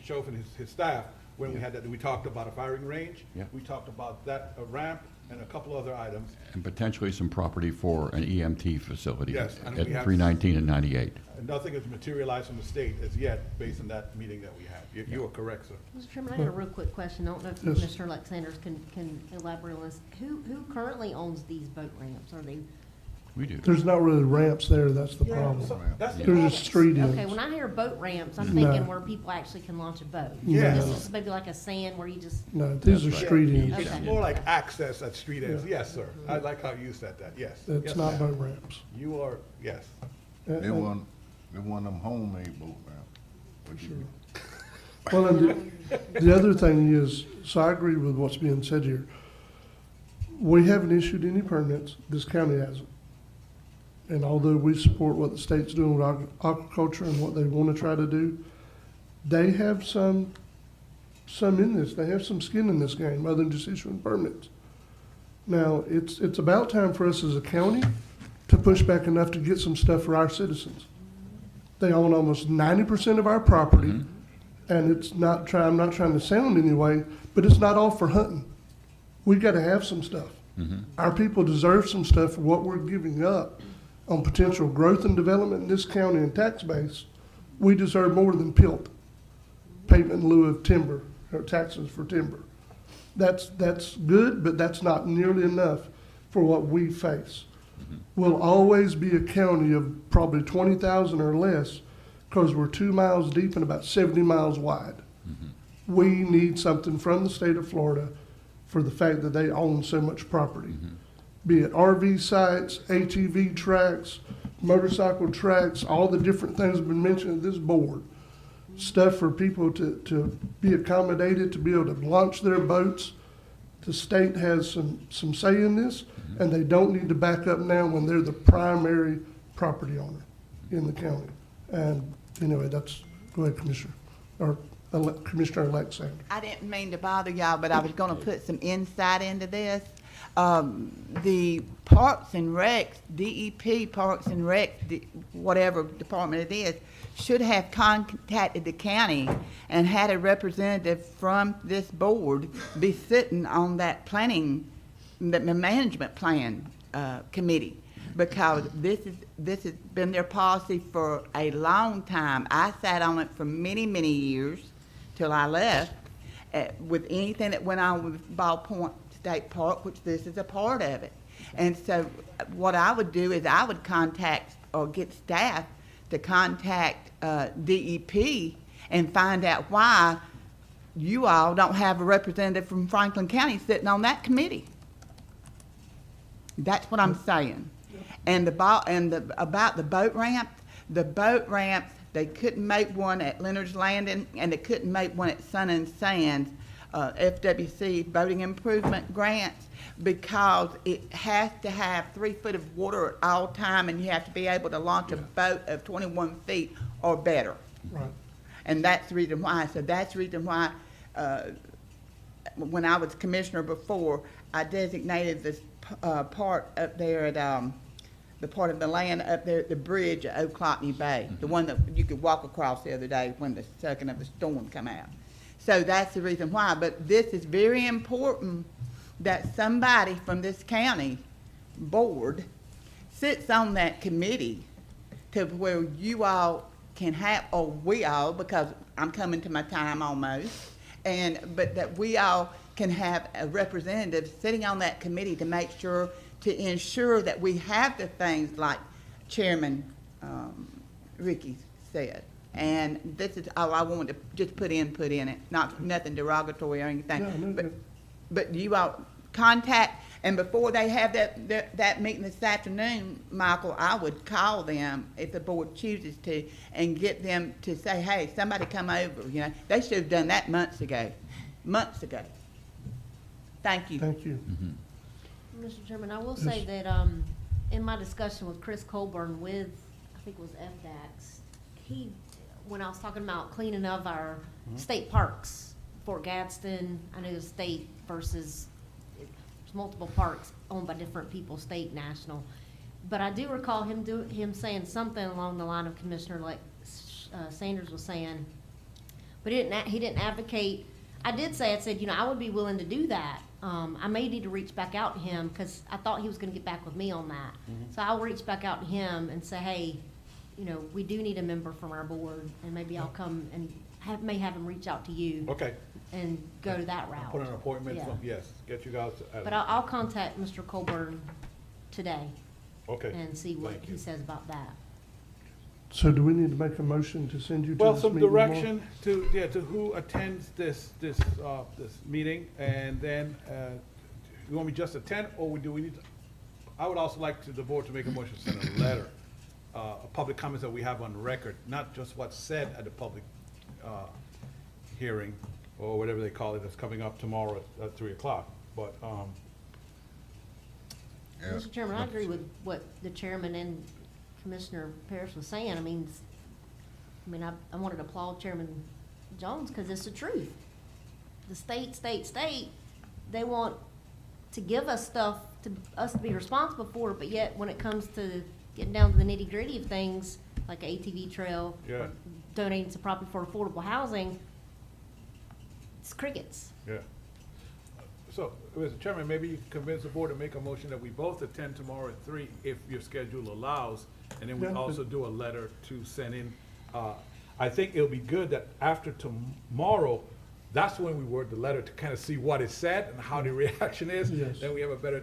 Speaker 7: Schoaf and his staff, when we had that, we talked about a firing range.
Speaker 6: Yeah.
Speaker 7: We talked about that, a ramp, and a couple other items.
Speaker 6: And potentially some property for an EMT facility
Speaker 7: Yes,
Speaker 6: at
Speaker 7: and we have-
Speaker 6: 319 and 98.
Speaker 7: And nothing has materialized from the state as yet, based on that meeting that we had. You are correct, sir.
Speaker 5: Mr. Chairman, I had a real quick question. I don't know if
Speaker 1: Yes.
Speaker 5: Mr. Alexander can elaborate on this. Who currently owns these boat ramps? Are they,
Speaker 6: We do.
Speaker 1: There's not really ramps there, that's the problem.
Speaker 7: So that's the
Speaker 1: There's
Speaker 7: problem.
Speaker 1: just street
Speaker 5: okay,
Speaker 1: ends.
Speaker 5: when I hear boat ramps, I'm
Speaker 1: No.
Speaker 5: thinking where people actually can launch a boat.
Speaker 7: Yeah.
Speaker 5: This is maybe like a sand where you just,
Speaker 1: No, these are
Speaker 6: That's right.
Speaker 1: street ends.
Speaker 7: It's
Speaker 5: Okay.
Speaker 7: more like access at street ends.
Speaker 1: Yeah.
Speaker 7: Yes, sir. I like how you said that, yes.
Speaker 1: That's
Speaker 7: Yes,
Speaker 1: not
Speaker 7: ma'am.
Speaker 1: boat ramps.
Speaker 7: You are, yes.
Speaker 3: They want them homemade boat ramps.
Speaker 1: Well, and the other thing is, so I agree with what's being said here. We haven't issued any permits, this county hasn't. And although we support what the state's doing with aquaculture and what they want to try to do, they have some in this, they have some skin in this game, other than just issuing permits. Now, it's about time for us as a county to push back enough to get some stuff for our citizens. They own almost 90% of our property, and it's not I'm not trying to sound any way, but it's not all for hunting. We gotta have some stuff. Our people deserve some stuff for what we're giving up on potential growth and development in this county and tax base, we deserve more than PILT, payment in lieu of timber, or taxes for timber. That's good, but that's not nearly enough for what we face. We'll always be a county of probably 20,000 or less because we're 2 miles deep and about 70 miles wide. We need something from the state of Florida for the fact that they own so much property. Be it RV sites, ATV tracks, motorcycle tracks, all the different things have been mentioned at this board. Stuff for people to be accommodated, to be able to launch their boats. The state has some say in this, and they don't need to back up now when they're the primary property owner in the county. And anyway, go ahead, Commissioner, or Commissioner-elect Sanders.
Speaker 17: I didn't mean to bother y'all, but I was gonna put some insight into this. The Parks and Recs, DEP, Parks and Rec, whatever department it is, should have contacted the county and had a representative from this board be sitting on that planning, the management plan committee, because this has been their policy for a long time. I sat on it for many, many years till I left with anything that went on with Ball Point State Park, which this is a part of it. And so what I would do is I would contact or get staff to contact DEP and find out why you all don't have a representative from Franklin County sitting on that committee. That's what I'm saying. And about the boat ramps, they couldn't make one at Leonard's Landing, and they couldn't make one at Sun and Sands, FWC boating improvement grants, because it has to have 3 foot of water at all time, and you have to be able to launch a boat of 21 feet or better.
Speaker 1: Right.
Speaker 17: And that's the reason why. So that's the reason why, when I was commissioner before, I designated this part up there at the part of the land up there at the bridge at Oclotney Bay, the one that you could walk across the other day when the second of the storm come out. So that's the reason why. But this is very important that somebody from this county board sits on that committee to where you all can have, or we all, because I'm coming to my time almost, but that we all can have a representative sitting on that committee to make sure, to ensure that we have the things like Chairman Ricky said. And this is all I wanted to just put in it, nothing derogatory or anything.
Speaker 1: Yeah,
Speaker 17: but you all contact, and before they have that meeting this afternoon, Michael, I would call them if the board chooses to and get them to say, hey, somebody come over. You know, they should have done that months ago. Thank you.
Speaker 1: Thank you.
Speaker 5: Mr. Chairman, I will say that in my discussion with Chris Colburn with, I think it was FDAX, when I was talking about cleaning of our state parks, Fort Gadsden, I know the state versus there's multiple parks owned by different people, state, national. But I do recall him saying something along the line of Commissioner like Sanders was saying, but he didn't advocate. I said, you know, I would be willing to do that. I may need to reach back out to him because I thought he was going to get back with me on that. So I'll reach back out to him and say, hey, you know, we do need a member from our board, and maybe I'll come and may have him reach out to you.
Speaker 7: Okay.
Speaker 5: And go to that route.
Speaker 7: Put an appointment,
Speaker 5: Yeah.
Speaker 7: yes, get you guys.
Speaker 5: But I'll contact Mr. Colburn today.
Speaker 7: Okay.
Speaker 5: And see what
Speaker 7: Thank
Speaker 5: he
Speaker 7: you.
Speaker 5: says about that.
Speaker 1: So do we need to make a motion to send you to
Speaker 7: Well,
Speaker 1: this
Speaker 7: some
Speaker 1: meeting tomorrow?
Speaker 7: direction to who attends this meeting, and then, you want me just attend, or do we need, I would also like the board to make a motion to send a letter, public comments that we have on record, not just what's said at the public, hearing, or whatever they call it, that's coming up tomorrow at 3 o'clock, but,
Speaker 5: Mr. Chairman, I agree with what the chairman and Commissioner Parrish was saying. I mean, I wanted to applaud Chairman Jones because it's the truth. The state, they want to give us stuff to us to be responsible for, but yet when it comes to getting down to the nitty gritty of things, like an ATV trail,
Speaker 7: Yeah.
Speaker 5: donating some property for affordable housing, it's crickets.
Speaker 7: yeah. So, Mr. Chairman, maybe you can convince the board to make a motion that we both attend tomorrow at 3 if your schedule allows, and then we
Speaker 1: Yeah.
Speaker 7: also do a letter to send in. I think it'll be good that after tomorrow, that's when we word the letter to kind of see what is said and how the reaction is.
Speaker 1: Yes.
Speaker 7: Then we have a better,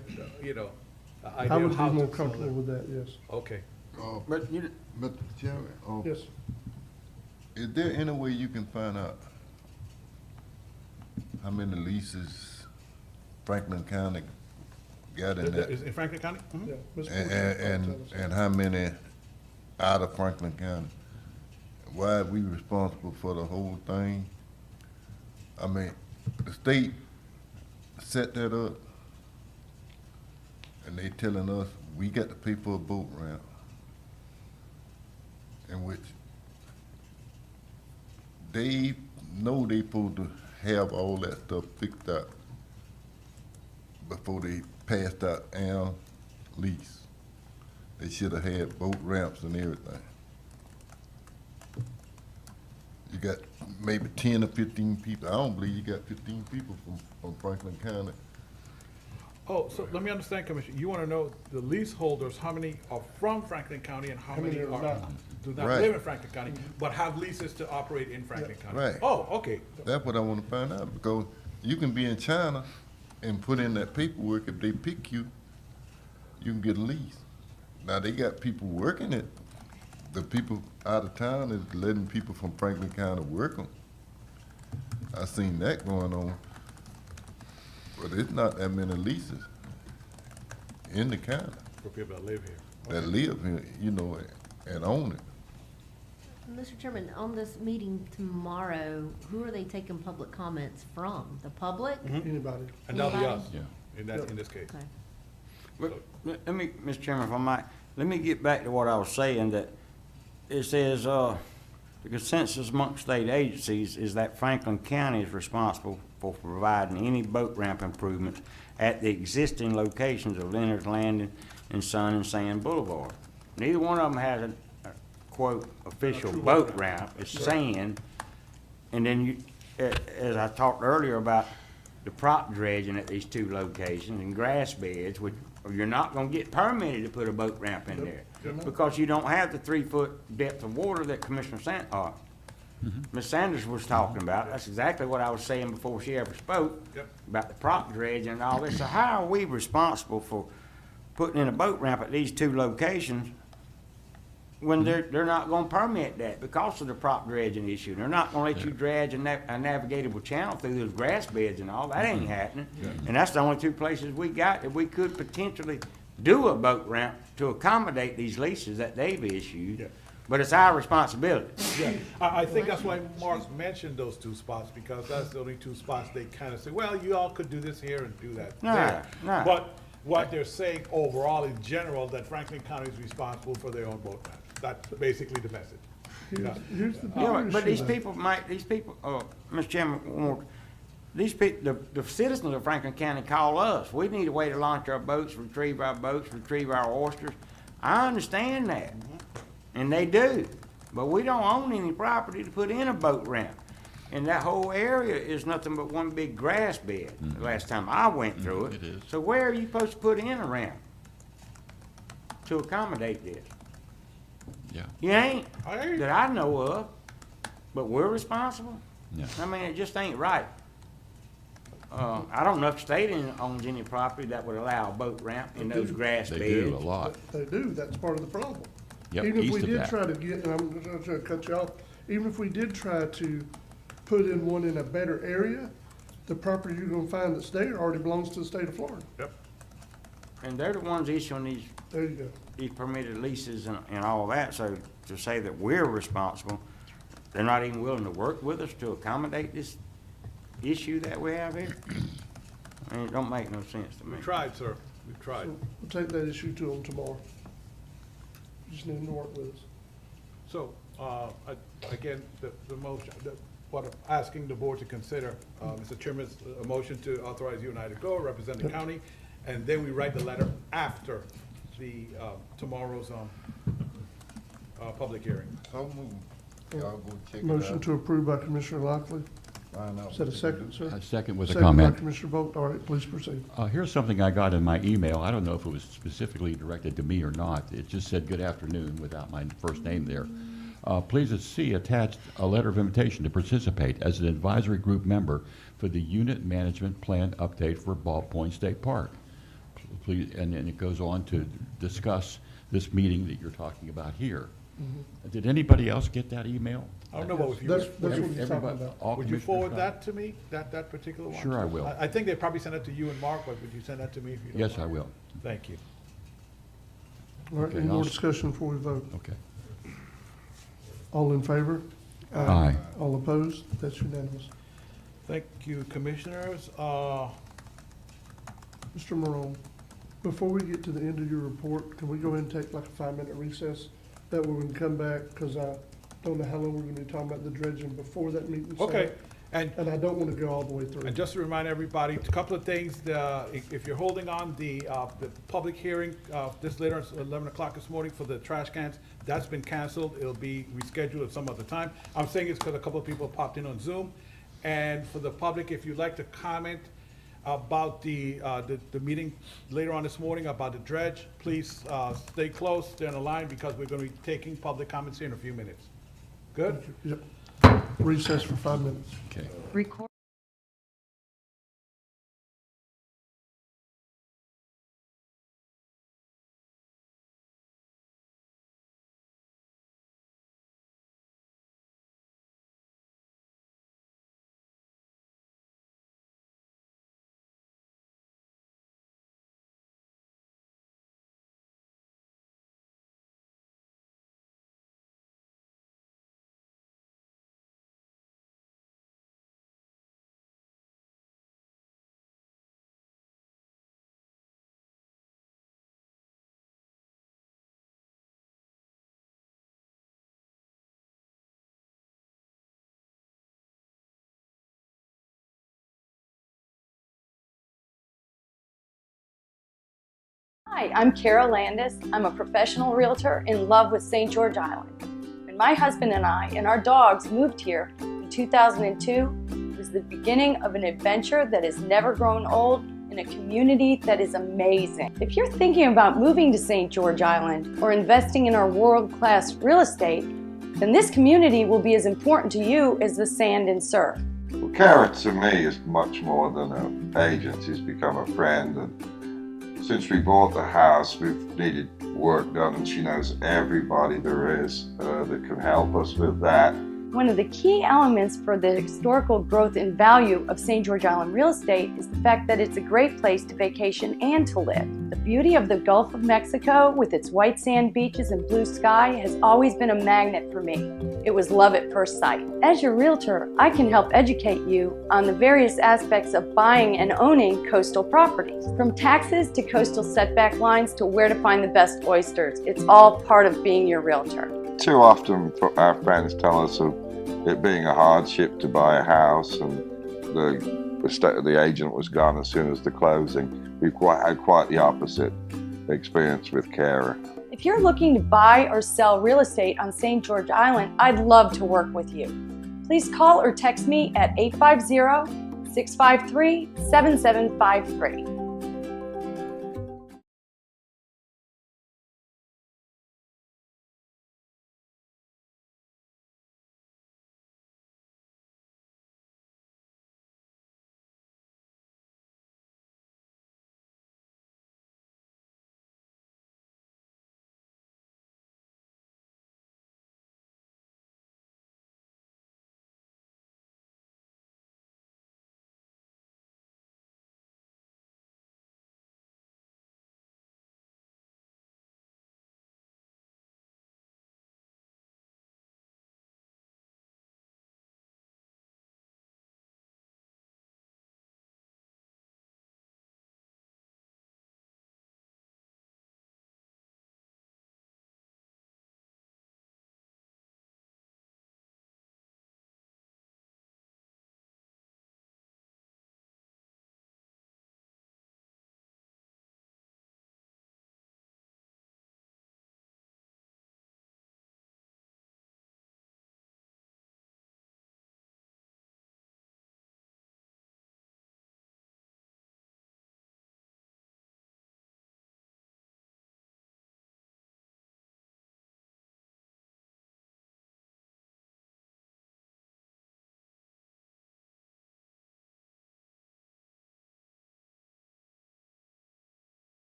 Speaker 1: I
Speaker 7: idea
Speaker 1: would
Speaker 7: of
Speaker 1: be
Speaker 7: how
Speaker 1: more
Speaker 7: to.
Speaker 1: comfortable with that, yes.
Speaker 7: Okay.
Speaker 10: But you,
Speaker 3: Mr. Chairman,
Speaker 1: Yes.
Speaker 3: is there any way you can find out how many leases Franklin County got in that?
Speaker 7: Is in Franklin County? Mhm.
Speaker 1: Yeah. Ms. Fortune,
Speaker 3: And
Speaker 1: tell us.
Speaker 3: and how many out of Franklin County? Why are we responsible for the whole thing? I mean, the state set that up, and they telling us we got to pay for a boat ramp, in which they know they supposed to have all that stuff fixed out before they passed out our lease. They should have had boat ramps and everything. You got maybe 10 or 15 people. I don't believe you got 15 people from Franklin County.
Speaker 7: Oh, so let me understand, Commissioner, you want to know the leaseholders, how many are from Franklin County and how many
Speaker 1: many are
Speaker 7: are,
Speaker 1: not?
Speaker 7: do not
Speaker 3: Right.
Speaker 7: live in Franklin County, but have leases to operate in Franklin County?
Speaker 3: Right.
Speaker 7: Oh, okay.
Speaker 3: That's what I want to find out, because you can be in China and put in that paperwork. If they pick you, you can get a lease. Now, they got people working it. The people out of town is letting people from Franklin County work them. I seen that going on. But it's not that many leases in the county
Speaker 7: For people that live here.
Speaker 3: that live here, you know, and own it.
Speaker 5: Mr. Chairman, on this meeting tomorrow, who are they taking public comments from? The public?
Speaker 1: Anybody.
Speaker 7: And that'll be
Speaker 5: Anybody?
Speaker 7: us,
Speaker 6: Yeah.
Speaker 7: in that, in this case.
Speaker 5: Okay.
Speaker 10: but let me, Mr. Chairman, if I might, let me get back to what I was saying, that it says, the consensus amongst state agencies is that Franklin County is responsible for providing any boat ramp improvements at the existing locations of Leonard's Landing and Sun and Sand Boulevard. Neither one of them has a quote, official boat ramp. It's sand. And then you, as I talked earlier about the prop dredging at these two locations and grass beds, which you're not gonna get permitted to put a boat ramp in there. Because you don't have the 3-foot depth of water that Commissioner Ms. Sanders was talking about. That's exactly what I was saying before she ever spoke.
Speaker 7: Yep.
Speaker 10: About the prop dredging and all this. So how are we responsible for putting in a boat ramp at these two locations when they're not gonna permit that because of the prop dredging issue? They're not gonna let you dredge a navigable channel through those grass beds and all. That ain't happening. And that's the only two places we got that we could potentially do a boat ramp to accommodate these leases that they've issued.
Speaker 7: Yeah.
Speaker 10: But it's our responsibility.
Speaker 7: Yeah, I think that's why Mark mentioned those two spots, because that's the only two spots they kind of say, well, you all could do this here and do that there.
Speaker 10: Nah.
Speaker 7: But what they're saying overall in general, that Franklin County is responsible for their own boat ramps. That's basically the message. Yeah.
Speaker 1: Here's the
Speaker 10: Yeah,
Speaker 1: bigger
Speaker 10: but
Speaker 1: issue,
Speaker 10: these
Speaker 1: though.
Speaker 10: people, Mr. Chairman, one more. These people, the citizens of Franklin County call us. We need a way to launch our boats, retrieve our oysters. I understand that, and they do. But we don't own any property to put in a boat ramp. And that whole area is nothing but one big grass bed, the last time I went through it.
Speaker 6: It is.
Speaker 10: So where are you supposed to put in a ramp to accommodate this?
Speaker 6: Yeah.
Speaker 10: You ain't,
Speaker 7: I hear you.
Speaker 10: that I know of, but we're responsible?
Speaker 6: Yeah.
Speaker 10: I mean, it just ain't right. I don't know if the state owns any property that would allow a boat ramp in those grass beds.
Speaker 6: They do a lot.
Speaker 1: They do, that's part of the problem.
Speaker 6: Yep,
Speaker 1: Even if
Speaker 6: east
Speaker 1: we
Speaker 6: of
Speaker 1: did
Speaker 6: that.
Speaker 1: try to get, and I'm not trying to cut you off, even if we did try to put in one in a better area, the property you're gonna find that's there already belongs to the state of Florida.
Speaker 7: Yep.
Speaker 10: And they're the ones issuing
Speaker 1: There you go.
Speaker 10: these permitted leases and all that, so to say that we're responsible, they're not even willing to work with us to accommodate this issue that we have here? I mean, it don't make no sense to me.
Speaker 7: We tried, sir. We've tried.
Speaker 1: So we'll take that issue to them tomorrow. Just need them to work with us.
Speaker 7: So, again, the motion, what I'm asking the board to consider, Mr. Chairman, is a motion to authorize you and I to go represent the county, and then we write the letter after the, tomorrow's, public hearing.
Speaker 3: So move. Y'all go check it
Speaker 1: Motion
Speaker 3: out.
Speaker 1: to approve by Commissioner Lockley, Is that a second, sir?
Speaker 6: A second with a
Speaker 1: Second by
Speaker 6: comment.
Speaker 1: Commissioner Bolt. All right, please proceed.
Speaker 6: Here's something I got in my email. I don't know if it was specifically directed to me or not. It just said, "Good afternoon," without my first name there. Please see attached a letter of invitation to participate as an advisory group member for the unit management plan update for Ball Point State Park. Please, and then it goes on to discuss this meeting that you're talking about here. Did anybody else get that email?
Speaker 7: I don't know what if you.
Speaker 1: That's what he's talking
Speaker 6: Everybody-
Speaker 1: about.
Speaker 6: all
Speaker 7: Would you
Speaker 6: commissioners
Speaker 7: forward
Speaker 6: got it?
Speaker 7: that to me, that particular one?
Speaker 6: Sure, I will.
Speaker 7: I think they probably sent it to you and Mark, but would you send that to me if you don't
Speaker 6: Yes,
Speaker 7: mind?
Speaker 6: I will.
Speaker 7: Thank you.
Speaker 1: All right,
Speaker 6: Okay,
Speaker 1: any more
Speaker 6: I'll-
Speaker 1: discussion before we vote?
Speaker 6: Okay.
Speaker 1: All in favor?
Speaker 6: Aye.
Speaker 1: All opposed? That's unanimous.
Speaker 7: Thank you, commissioners.
Speaker 1: Mr. Morone, before we get to the end of your report, can we go ahead and take like a 5-minute recess? That way we can come back, because I don't know how long we're gonna be talking about the dredging before that meeting.
Speaker 7: Okay,
Speaker 1: And I don't wanna go all the way through.
Speaker 7: and just to remind everybody, a couple of things, if you're holding on the public hearing, this later, 11 o'clock this morning for the trash cans, that's been canceled. It'll be rescheduled at some other time. I'm saying it's because a couple of people popped in on Zoom. And for the public, if you'd like to comment about the meeting later on this morning about the dredge, please stay close, stay on the line, because we're going to be taking public comments here in a few minutes. Good?
Speaker 1: Yep. Recess for 5 minutes.
Speaker 6: Okay.
Speaker 17: Record.
Speaker 18: Hi, I'm Carol Landis. I'm a professional realtor in love with St. George Island. When my husband and I and our dogs moved here in 2002, it was the beginning of an adventure that has never grown old in a community that is amazing. If you're thinking about moving to St. George Island or investing in our world-class real estate, then this community will be as important to you as the sand and surf.
Speaker 19: Well, Kara to me is much more than an agent. She's become a friend, and since we bought the house, we've needed work done, and she knows everybody there is that can help us with that.
Speaker 18: One of the key elements for the historical growth and value of St. George Island real estate is the fact that it's a great place to vacation and to live. The beauty of the Gulf of Mexico with its white sand beaches and blue sky has always been a magnet for me. It was love at first sight. As your realtor, I can help educate you on the various aspects of buying and owning coastal properties. From taxes to coastal setback lines to where to find the best oysters, it's all part of being your realtor.
Speaker 19: Too often our friends tell us of it being a hardship to buy a house, and the agent was gone as soon as the closing. We've had quite the opposite experience with Kara.
Speaker 18: If you're looking to buy or sell real estate on St. George Island, I'd love to work with you. Please call or text me at 850-653-7753.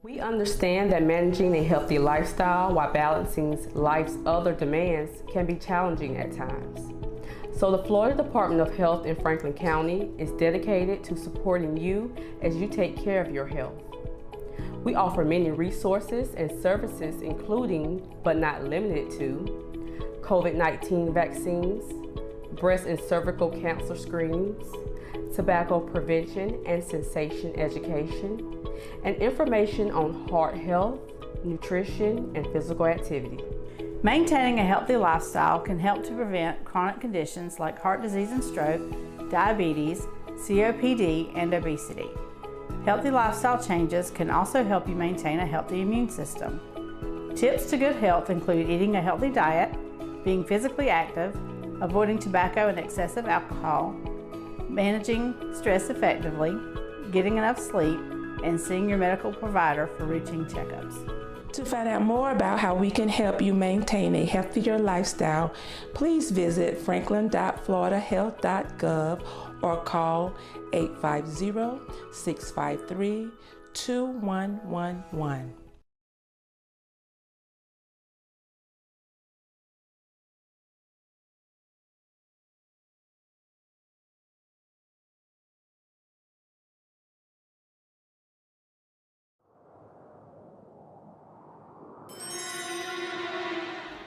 Speaker 20: We understand that managing a healthy lifestyle while balancing life's other demands can be challenging at times. So the Florida Department of Health in Franklin County is dedicated to supporting you as you take care of your health. We offer many resources and services including, but not limited to, COVID-19 vaccines, breast and cervical cancer screenings, tobacco prevention and cessation education, and information on heart health, nutrition, and physical activity.
Speaker 21: Maintaining a healthy lifestyle can help to prevent chronic conditions like heart disease and stroke, diabetes, COPD, and obesity. Healthy lifestyle changes can also help you maintain a healthy immune system. Tips to good health include eating a healthy diet, being physically active, avoiding tobacco and excessive alcohol, managing stress effectively, getting enough sleep, and seeing your medical provider for routine checkups.
Speaker 22: To find out more about how we can help you maintain a healthier lifestyle, please visit franklin.floridahealth.gov or call 850-653-2111.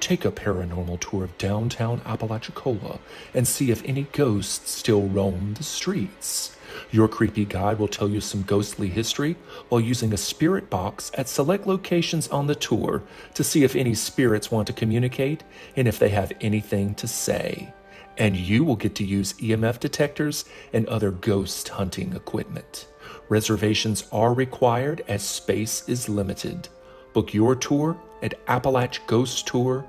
Speaker 23: Take a paranormal tour of downtown Apalachicola and see if any ghosts still roam the streets. Your creepy guide will tell you some ghostly history while using a spirit box at select locations on the tour to see if any spirits want to communicate and if they have anything to say. And you will get to use EMF detectors and other ghost hunting equipment. Reservations are required as space is limited. Book your tour at AppalachiGhostTour.com.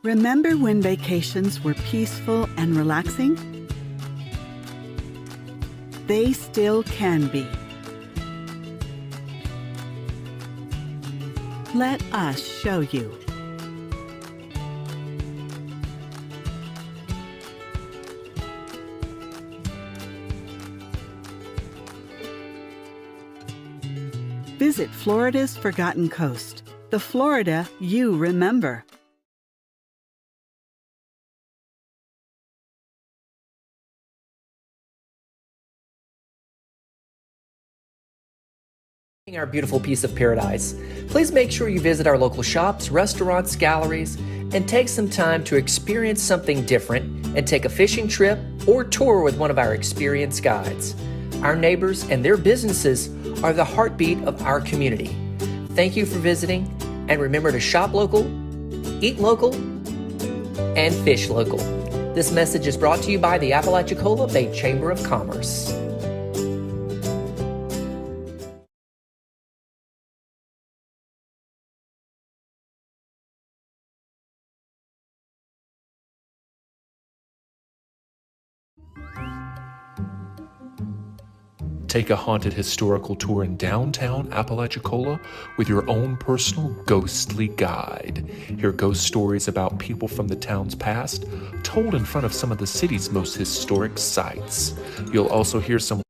Speaker 24: Remember when vacations were peaceful and relaxing? They still can be. Let us show you. Visit Florida's Forgotten Coast, the Florida you remember.
Speaker 25: Our beautiful piece of paradise, please make sure you visit our local shops, restaurants, galleries, and take some time to experience something different and take a fishing trip or tour with one of our experienced guides. Our neighbors and their businesses are the heartbeat of our community. Thank you for visiting, and remember to shop local, eat local, and fish local. This message is brought to you by the Apalachicola Bay Chamber of Commerce.
Speaker 23: Take a haunted historical tour in downtown Apalachicola with your own personal ghostly guide. Hear ghost stories about people from the town's past, told in front of some of the city's most historic sites. You'll also hear some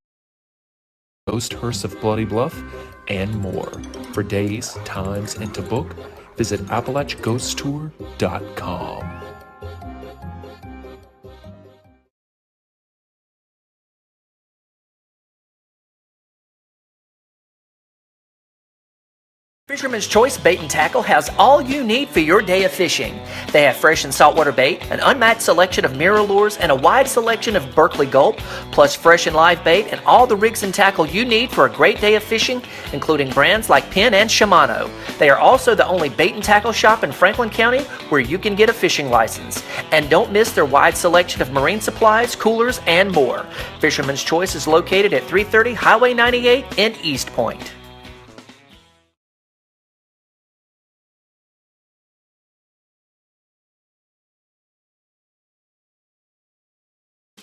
Speaker 23: ghost hearse of Bloody Bluff and more. For days, times, and to book, visit AppalachiGhostTour.com.
Speaker 25: Fisherman's Choice Bait and Tackle has all you need for your day of fishing. They have fresh and saltwater bait, an unmatched selection of mirror lures, and a wide selection of Berkley Gulp, plus fresh and live bait and all the rigs and tackle you need for a great day of fishing, including brands like Penn and Shimano. They are also the only bait and tackle shop in Franklin County where you can get a fishing license. And don't miss their wide selection of marine supplies, coolers, and more. Fisherman's Choice is located at 330 Highway 98 in East Point.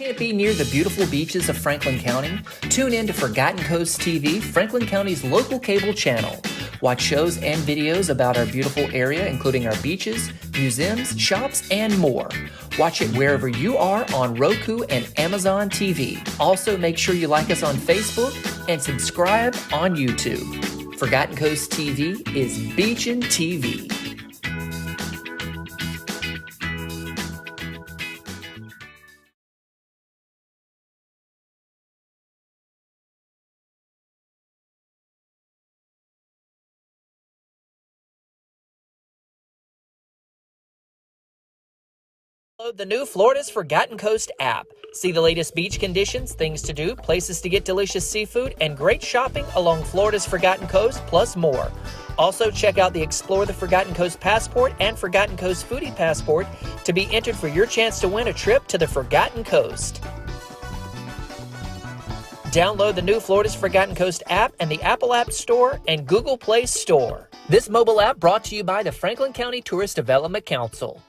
Speaker 25: Can't be near the beautiful beaches of Franklin County? Tune in to Forgotten Coast TV, Franklin County's local cable channel. Watch shows and videos about our beautiful area, including our beaches, museums, shops, and more. Watch it wherever you are on Roku and Amazon TV. Also, make sure you like us on Facebook and subscribe on YouTube. Forgotten Coast TV is Beachin' TV. Download the new Florida's Forgotten Coast app. See the latest beach conditions, things to do, places to get delicious seafood, and great shopping along Florida's Forgotten Coast, plus more. Also, check out the Explore the Forgotten Coast Passport and Forgotten Coast Foodie Passport to be entered for your chance to win a trip to the Forgotten Coast. Download the new Florida's Forgotten Coast app and the Apple App Store and Google Play Store. This mobile app brought to you by the Franklin County Tourist Development Council.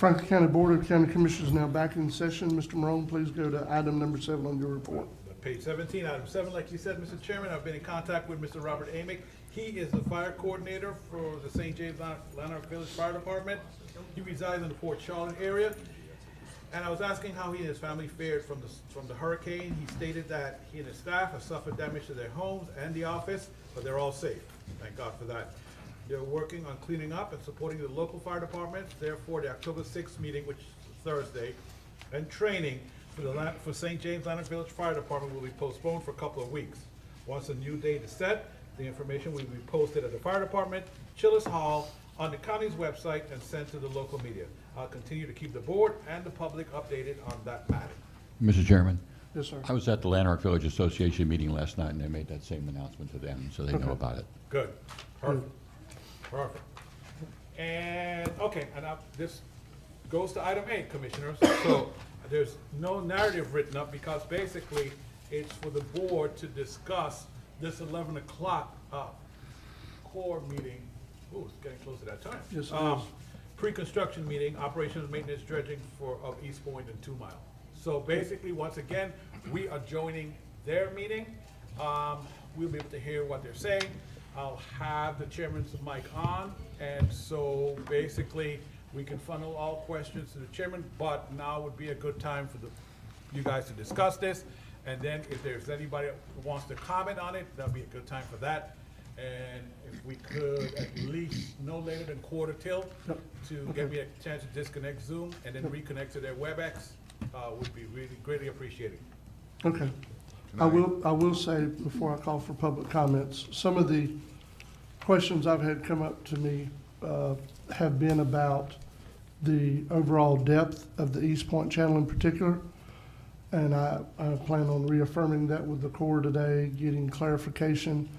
Speaker 1: Franklin County Board of County Commissioners now back in session. Mr. Morone, please go to item number 7 on your report.
Speaker 7: Page 17, item 7, like you said, Mr. Chairman, I've been in contact with Mr. Robert Amick. He is the fire coordinator for the St. James Lanark Village Fire Department. He resides in the Port Charlotte area. And I was asking how he and his family fared from the hurricane. He stated that he and his staff have suffered damage to their homes and the office, but they're all safe. Thank God for that. They're working on cleaning up and supporting the local fire departments. Therefore, the October 6th meeting, which is Thursday, and training for St. James Lanark Village Fire Department will be postponed for a couple of weeks. Once a new date is set, the information will be posted at the fire department, Chillis Hall, on the county's website, and sent to the local media. I'll continue to keep the board and the public updated on that matter.
Speaker 6: Mr. Chairman?
Speaker 1: Yes, sir.
Speaker 6: I was at the Lanark Village Association meeting last night, and they made that same announcement to them, so they know about it.
Speaker 7: Good. Perfect. Perfect. And, okay, and this goes to item 8, Commissioners. So there's no narrative written up because basically it's for the board to discuss this 11 o'clock core meeting. Ooh, it's getting close to that time.
Speaker 1: Yes, it is.
Speaker 7: Pre-construction meeting, operations, maintenance, dredging of East Point and 2 Mile. So basically, once again, we are joining their meeting. We'll be able to hear what they're saying. I'll have the chairman's mic on, and so basically, we can funnel all questions to the chairman, but now would be a good time for you guys to discuss this. And then if there's anybody who wants to comment on it, that'll be a good time for that. And if we could at least no later than quarter till to get me a chance to disconnect Zoom and then reconnect to their WebEx, would be really greatly appreciated.
Speaker 1: Okay. I will say, before I call for public comments, some of the questions I've had come up to me have been about the overall depth of the East Point Channel in particular. And I plan on reaffirming that with the Corps today, getting clarification.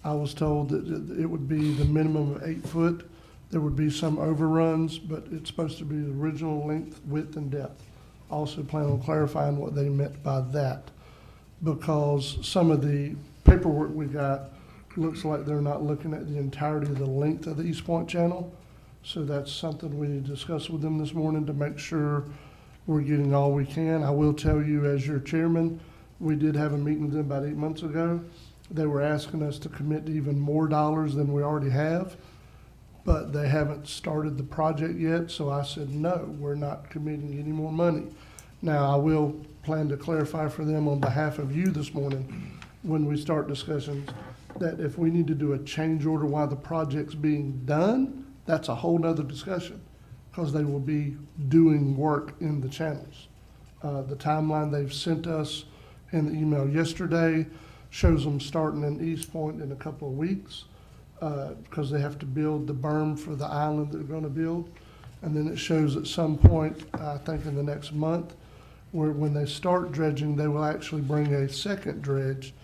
Speaker 1: I was told that it would be the minimum of 8 foot. There would be some overruns, but it's supposed to be the original length, width, and depth. Also plan on clarifying what they meant by that, because some of the paperwork we got looks like they're not looking at the entirety of the length of the East Point Channel. So that's something we need to discuss with them this morning to make sure we're getting all we can. I will tell you, as your chairman, we did have a meeting with them about 8 months ago. They were asking us to commit to even more dollars than we already have, but they haven't started the project yet. So I said, no, we're not committing any more money. Now, I will plan to clarify for them on behalf of you this morning when we start discussions that if we need to do a change order while the project's being done, that's a whole nother discussion, because they will be doing work in the channels. The timeline they've sent us in the email yesterday shows them starting in East Point in a couple of weeks, because they have to build the berm for the island that they're going to build. And then it shows at some point, I think in the next month, where when they start dredging, they will actually bring a second dredge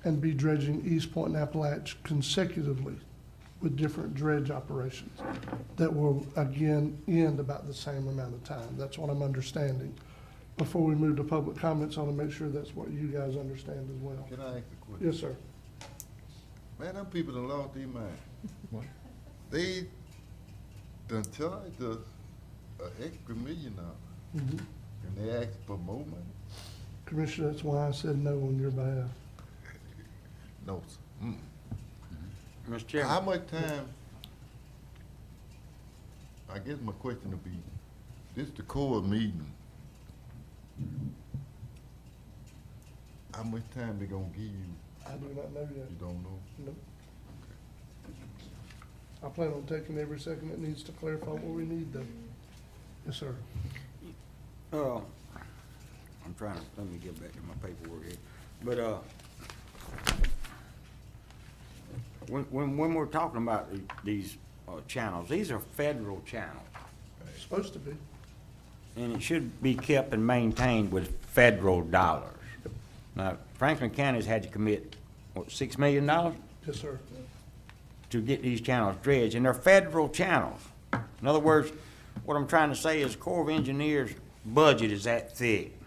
Speaker 1: and be dredging East Point and Appalachia consecutively with different dredge operations that will, again, end about the same amount of time. That's what I'm understanding. Before we move to public comments, I want to make sure that's what you guys understand as well.
Speaker 3: Can I ask a question?
Speaker 1: Yes, sir.
Speaker 3: Man, them people done lost their mind. What? They done charged us an extra $1 million,
Speaker 1: Mhm.
Speaker 3: and they asked for more money.
Speaker 1: Commissioner, that's why I said no on your behalf.
Speaker 3: No, sir. Mm.
Speaker 10: Mr. Chairman.
Speaker 3: How much time, I guess my question would be, this the Corps meeting. How much time they gonna give you?
Speaker 1: I do not know yet.
Speaker 3: You don't know?
Speaker 1: Nope. I plan on taking every second it needs to clarify what we need though. Yes, sir.
Speaker 10: I'm trying to, let me get back to my paperwork here. But, when we're talking about these channels, these are federal channels.
Speaker 1: It's supposed to be.
Speaker 10: And it should be kept and maintained with federal dollars. Now, Franklin County's had to commit, what, $6 million?
Speaker 1: Yes, sir.
Speaker 10: To get these channels dredged, and they're federal channels. In other words, what I'm trying to say is Corps of Engineers' budget is that thick,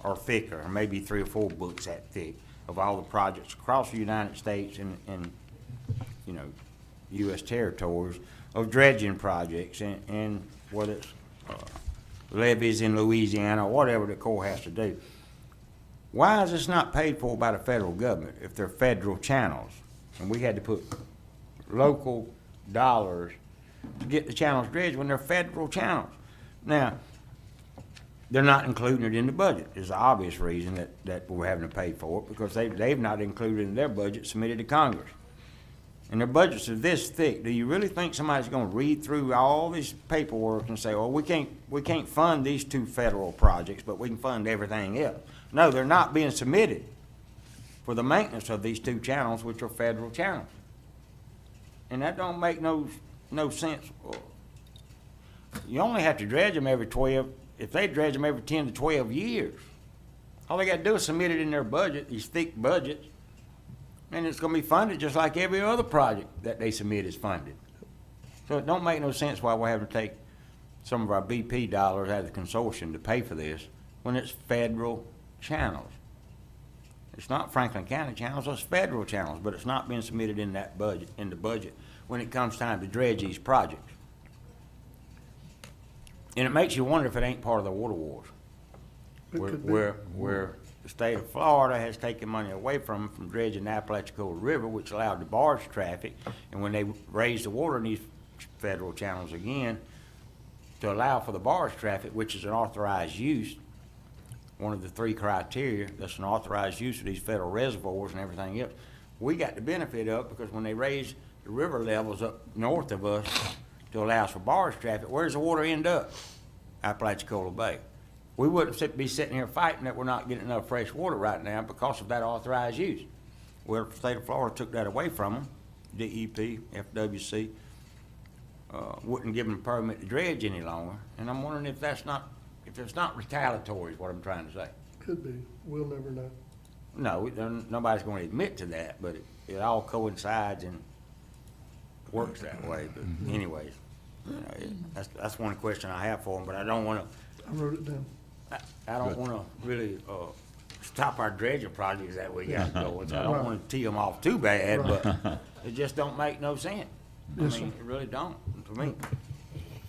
Speaker 10: or thicker, or maybe 3 or 4 books that thick, of all the projects across the United States and you know, U.S. territories of dredging projects, and whether it's levees in Louisiana, or whatever the Corps has to do. Why is this not paid for by the federal government if they're federal channels? And we had to put local dollars to get the channels dredged when they're federal channels. Now, they're not including it in the budget. There's the obvious reason that we're having to pay for it, because they've not included it in their budget submitted to Congress. And their budgets are this thick. Do you really think somebody's gonna read through all this paperwork and say, well, we can't fund these 2 federal projects, but we can fund everything else? No, they're not being submitted for the maintenance of these 2 channels, which are federal channels. And that don't make no sense. You only have to dredge them every 12, if they dredge them every 10 to 12 years. All they gotta do is submit it in their budget, these thick budgets, and it's gonna be funded just like every other project that they submit is funded. So it don't make no sense why we're having to take some of our BP dollars out of the consortium to pay for this when it's federal channels. It's not Franklin County channels, it's federal channels, but it's not being submitted in that budget, in the budget, when it comes time to dredge these projects. And it makes you wonder if it ain't part of the water wars, where the state of Florida has taken money away from dredging the Apalachicola River, which allowed the barge traffic, and when they raised the water in these federal channels again, to allow for the barge traffic, which is an authorized use, one of the 3 criteria, that's an authorized use of these federal reservoirs and everything else, we got the benefit of, because when they raised the river levels up north of us to allow for barge traffic, where does the water end up? Apalachicola Bay. We wouldn't be sitting here fighting that we're not getting enough fresh water right now because of that authorized use. Well, the state of Florida took that away from them. DEP, FWC, wouldn't give them a permit to dredge any longer. And I'm wondering if it's not retaliatory is what I'm trying to say.
Speaker 1: Could be. We'll never know.
Speaker 10: No, nobody's going to admit to that, but it all coincides and works that way. But anyways, you know, that's one question I have for them, but I don't want to.
Speaker 1: I wrote it down.
Speaker 10: I don't want to really stop our dredging projects that we got going. So I don't want to tee them off too bad, but it just don't make no sense.
Speaker 1: Yes,
Speaker 10: I mean,
Speaker 1: sir.
Speaker 10: it really don't to me.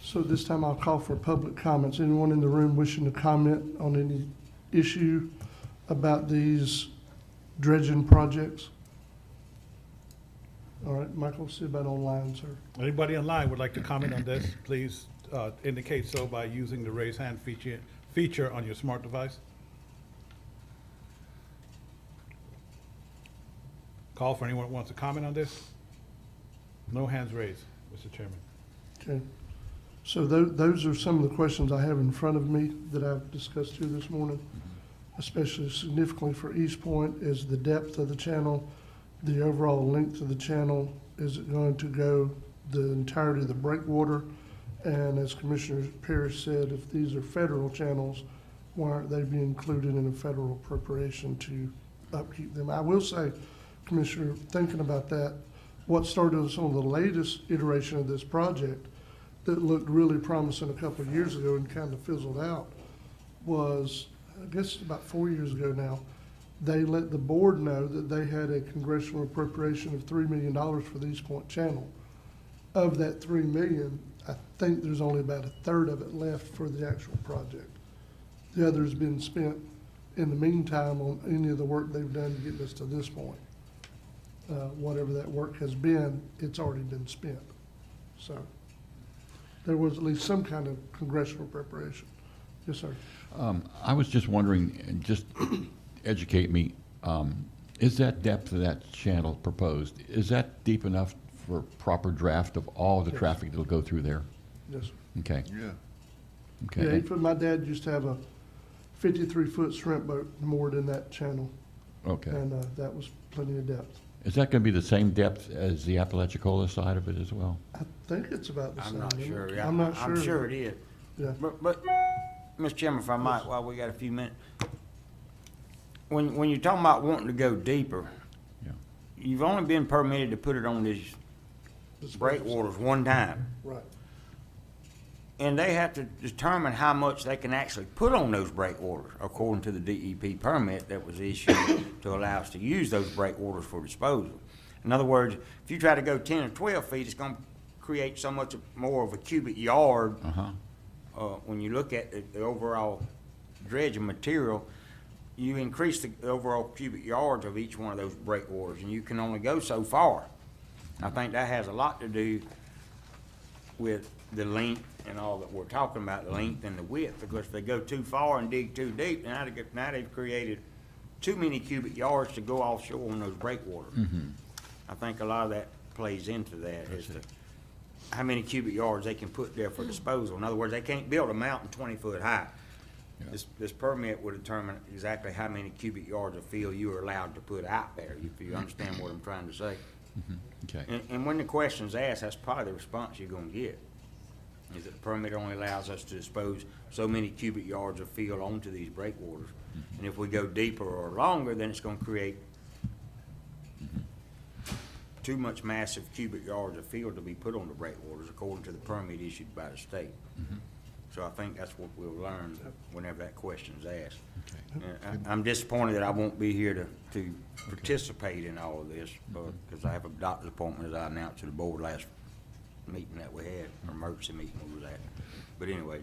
Speaker 1: So this time I'll call for public comments. Anyone in the room wishing to comment on any issue about these dredging projects? All right, Michael, see about online, sir.
Speaker 7: Anybody online would like to comment on this, please indicate so by using the raise hand feature on your smart device. Call for anyone who wants to comment on this. No hands raised, Mr. Chairman.
Speaker 1: Okay. So those are some of the questions I have in front of me that I've discussed here this morning, especially significantly for East Point is the depth of the channel, the overall length of the channel. Is it going to go the entirety of the breakwater? And as Commissioner Parrish said, if these are federal channels, why aren't they being included in a federal appropriation to upkeep them? I will say, Commissioner, thinking about that, what started on some of the latest iteration of this project that looked really promising a couple of years ago and kind of fizzled out was, I guess about 4 years ago now, they let the board know that they had a congressional appropriation of $3 million for the East Point Channel. Of that $3 million, I think there's only about a third of it left for the actual project. The other's been spent in the meantime on any of the work they've done to get us to this point. Whatever that work has been, it's already been spent. So there was at least some kind of congressional preparation. Yes, sir.
Speaker 6: I was just wondering, and just educate me, is that depth of that channel proposed, is that deep enough for proper draft of all the traffic that'll go through there?
Speaker 1: Yes, sir.
Speaker 6: Okay.
Speaker 1: Yeah.
Speaker 6: Okay.
Speaker 1: Yeah, 8 foot. My dad used to have a 53-foot shrimp boat moored in that channel.
Speaker 6: Okay.
Speaker 1: And that was plenty of depth.
Speaker 6: Is that going to be the same depth as the Apalachicola side of it as well?
Speaker 1: I think it's about the same.
Speaker 10: I'm not
Speaker 1: isn't
Speaker 10: sure.
Speaker 1: it?
Speaker 10: Yeah,
Speaker 1: I'm not sure.
Speaker 10: I'm sure it is.
Speaker 1: Yeah.
Speaker 10: But Mr. Chairman, if I might, while we got a few minutes, when you're talking about wanting to go deeper, you've only been permitted to put it on these breakwaters one time.
Speaker 1: Right.
Speaker 10: And they have to determine how much they can actually put on those breakwaters according to the DEP permit that was issued to allow us to use those breakwaters for disposal. In other words, if you try to go 10 or 12 feet, it's going to create so much more of a cubic yard when you look at the overall dredging material, you increase the overall cubic yards of each one of those breakwaters, and you can only go so far. I think that has a lot to do with the length and all that we're talking about, the length and the width, because if they go too far and dig too deep, now they've created too many cubic yards to go offshore on those breakwaters. I think a lot of that plays into that, as to how many cubic yards they can put there for disposal. In other words, they can't build a mountain 20 foot high. This permit would determine exactly how many cubic yards of fill you are allowed to put out there, if you understand what I'm trying to say.
Speaker 6: Okay.
Speaker 10: And when the question's asked, that's probably the response you're gonna get, is that the permit only allows us to dispose so many cubic yards of fill onto these breakwaters. And if we go deeper or longer, then it's gonna create too much massive cubic yards of fill to be put on the breakwaters, according to the permit issued by the state. So I think that's what we'll learn whenever that question's asked. And I'm disappointed that I won't be here to participate in all of this, because I have a doctor's appointment, as I announced to the board last meeting that we had, or emergency meeting we was at. But anyways,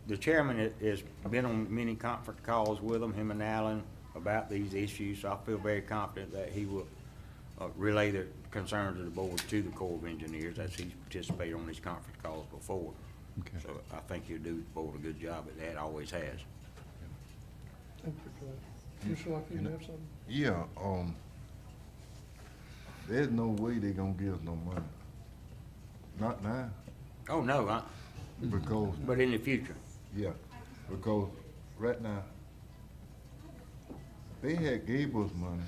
Speaker 10: the chairman has been on many conference calls with them, him and Alan, about these issues, so I feel very confident that he will relay the concerns of the board to the Corps of Engineers, as he's participated on these conference calls before. So I think he'll do the board a good job at that, always has.
Speaker 1: Thank you for that. Commissioner Locke, you have something?
Speaker 8: Yeah, there's no way they gonna give us no money. Not now.
Speaker 10: Oh, no,
Speaker 8: Because.
Speaker 10: but in the future.
Speaker 8: Yeah, because right now, they had gave us money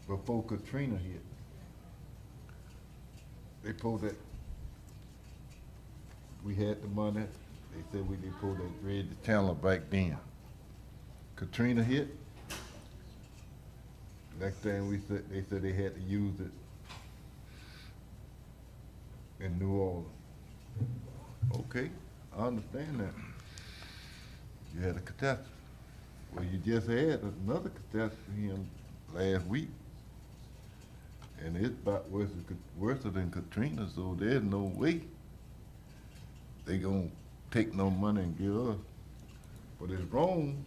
Speaker 8: before Katrina hit. They pulled that, we had the money, they said they pulled that dredge the channel back then. Katrina hit. Next thing they said they had to use it in New Orleans. Okay, I understand that. You had a catastrophe. Well, you just had another catastrophe in last week. And it's about worse than Katrina, so there's no way they gonna take no money and give us. But it's wrong,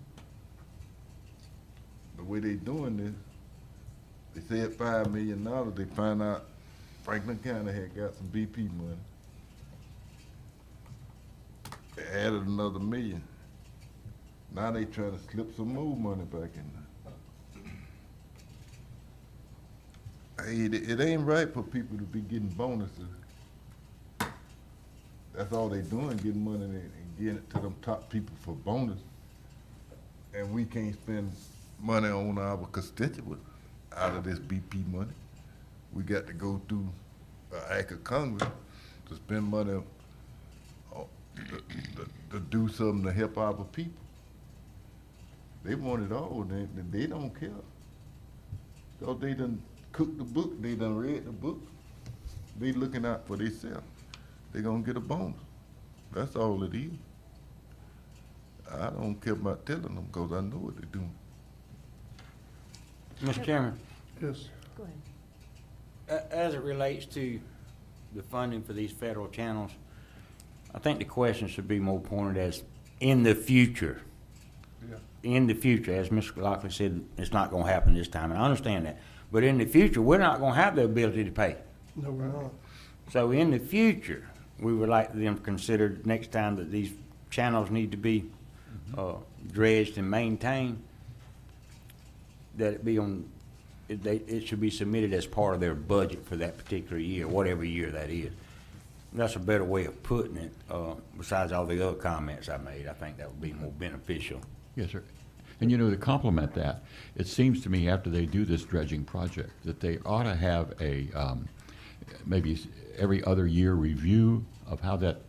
Speaker 8: the way they doing this. They said $5 million, they find out Franklin County had got some BP money. They added another $1 million. Now they trying to slip some more money back in there. Hey, it ain't right for people to be getting bonuses. That's all they doing, getting money and getting it to them top people for bonus. And we can't spend money on our constituents out of this BP money. We got to go through an act of Congress to spend money to do something to help our people. They want it all, they don't care. So they done cooked the book, they done read the book. They looking out for themselves. They gonna get a bonus. That's all it is. I don't care about telling them, because I know what they're doing.
Speaker 10: Mr. Chairman?
Speaker 1: Yes.
Speaker 5: Go ahead.
Speaker 10: As it relates to the funding for these federal channels, I think the question should be more pointed as in the future.
Speaker 1: Yeah.
Speaker 10: In the future, as Mr. Lockley said, it's not gonna happen this time, and I understand that. But in the future, we're not gonna have the ability to pay.
Speaker 1: No, we're not.
Speaker 10: So in the future, we would like them to consider next time that these channels need to be dredged and maintained, that it be on, it should be submitted as part of their budget for that particular year, whatever year that is. That's a better way of putting it, besides all the other comments I made. I think that would be more beneficial.
Speaker 6: Yes, sir. And you know, to complement that, it seems to me after they do this dredging project that they ought to have a maybe every other year review of how that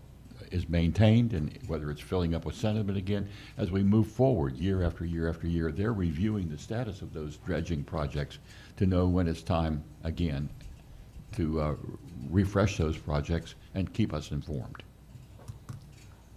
Speaker 6: is maintained and whether it's filling up with sediment again. As we move forward year after year after year, they're reviewing the status of those dredging projects to know when it's time again to refresh those projects and keep us informed.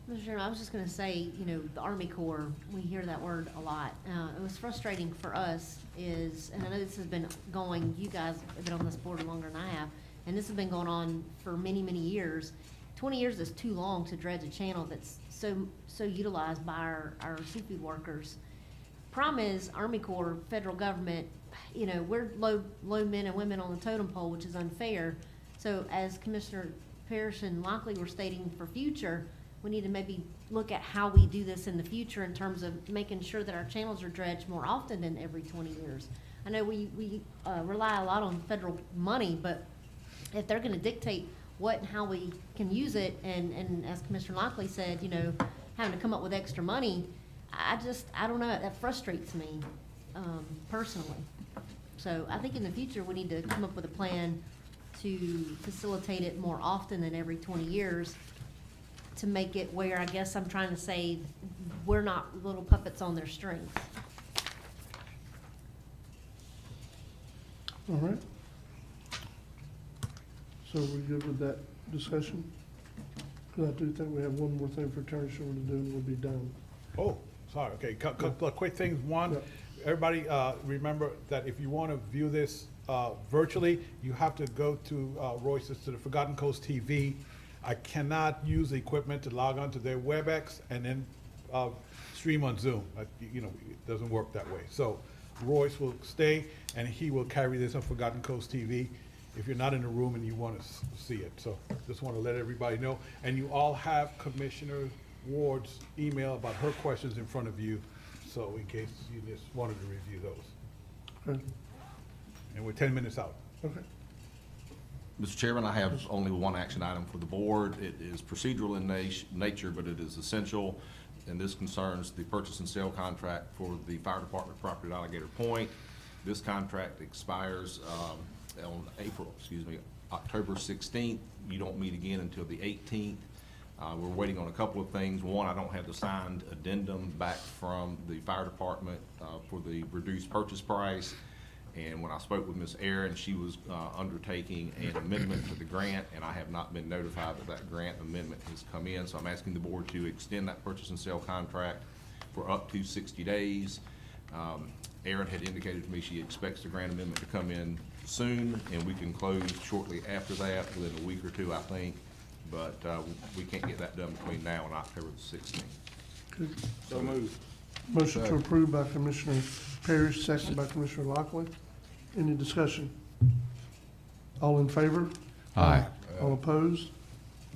Speaker 5: Mr. Chairman, I was just gonna say, you know, the Army Corps, we hear that word a lot. It was frustrating for us is, and I know this has been going, you guys have been on this board longer than I have, and this has been going on for many, many years, 20 years is too long to dredge a channel that's so utilized by our seafood workers. Problem is, Army Corps, federal government, you know, we're low men and women on the totem pole, which is unfair. So as Commissioner Parrish and Lockley were stating for future, we need to maybe look at how we do this in the future in terms of making sure that our channels are dredged more often than every 20 years. I know we rely a lot on federal money, but if they're gonna dictate what and how we can use it, and as Commissioner Lockley said, you know, having to come up with extra money, I don't know, that frustrates me, personally. So I think in the future, we need to come up with a plan to facilitate it more often than every 20 years, to make it where, I guess I'm trying to say, we're not little puppets on their strings.
Speaker 1: All right. So we're good with that discussion? Because I do think we have one more thing for Attorney Schuler to do, and we'll be done.
Speaker 7: Oh, sorry, okay, couple of quick things. One, everybody, remember that if you want to view this virtually, you have to go to Royce's, to the Forgotten Coast TV. I cannot use the equipment to log on to their WebEx and then stream on Zoom. You know, it doesn't work that way. So Royce will stay, and he will carry this on Forgotten Coast TV if you're not in the room and you want to see it. So just want to let everybody know. And you all have Commissioner Ward's email about her questions in front of you, so in case you just wanted to review those.
Speaker 1: Okay.
Speaker 7: And we're 10 minutes out.
Speaker 1: Okay.
Speaker 9: Mr. Chairman, I have only one action item for the board. It is procedural in nature, but it is essential, and this concerns the purchase and sale contract for the fire department property at Alligator Point. This contract expires on October 16th. You don't meet again until the 18th. We're waiting on a couple of things. One, I don't have the signed addendum back from the fire department for the reduced purchase price. And when I spoke with Ms. Aaron, she was undertaking an amendment to the grant, and I have not been notified that that grant amendment has come in. So I'm asking the board to extend that purchase and sale contract for up to 60 days. Aaron had indicated to me she expects the grant amendment to come in soon, and we can close shortly after that, within a week or two, I think. But we can't get that done between now and October the 16th.
Speaker 1: Okay.
Speaker 9: So moved.
Speaker 1: Motion to approve by Commissioner Parrish, second by Commissioner Lockley. Any discussion? All in favor?
Speaker 6: Aye.
Speaker 1: All opposed?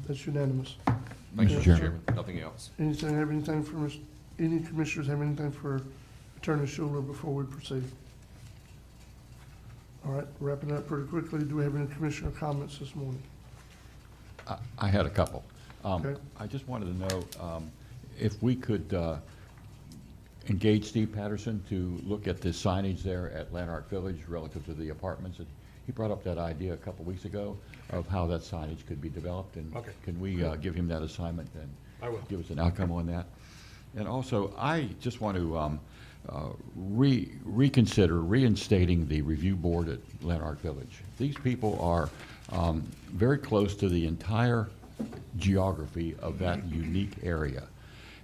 Speaker 1: That's unanimous.
Speaker 9: Thank you,
Speaker 6: Mr.
Speaker 9: Mr.
Speaker 6: Chairman.
Speaker 9: Chairman. Nothing else.
Speaker 1: Anything for any commissioners have anything for Attorney Schuler before we proceed? All right, wrapping up pretty quickly. Do we have any commissioner comments this morning?
Speaker 6: I had a couple.
Speaker 1: Okay.
Speaker 6: I just wanted to know if we could engage Steve Patterson to look at the signage there at Lanark Village relative to the apartments. He brought up that idea a couple weeks ago of how that signage could be developed, and can we give him that assignment and give us an outcome on that? And also, I just want to reconsider reinstating the review board at Lanark Village. These people are very close to the entire geography of that unique area.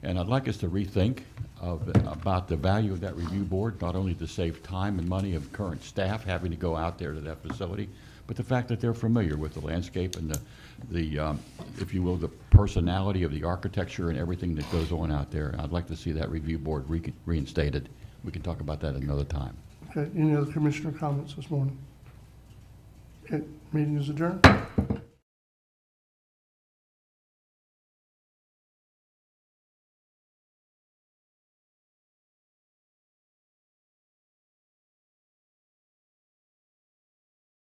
Speaker 6: And I'd like us to rethink about the value of that review board, not only to save time and money of current staff having to go out there to that facility, but the fact that they're familiar with the landscape and the if you will, the personality of the architecture and everything that goes on out there. I'd like to see that review board reinstated. We can talk about that another time.
Speaker 1: Okay, any other commissioner comments this morning? Okay, meeting is adjourned.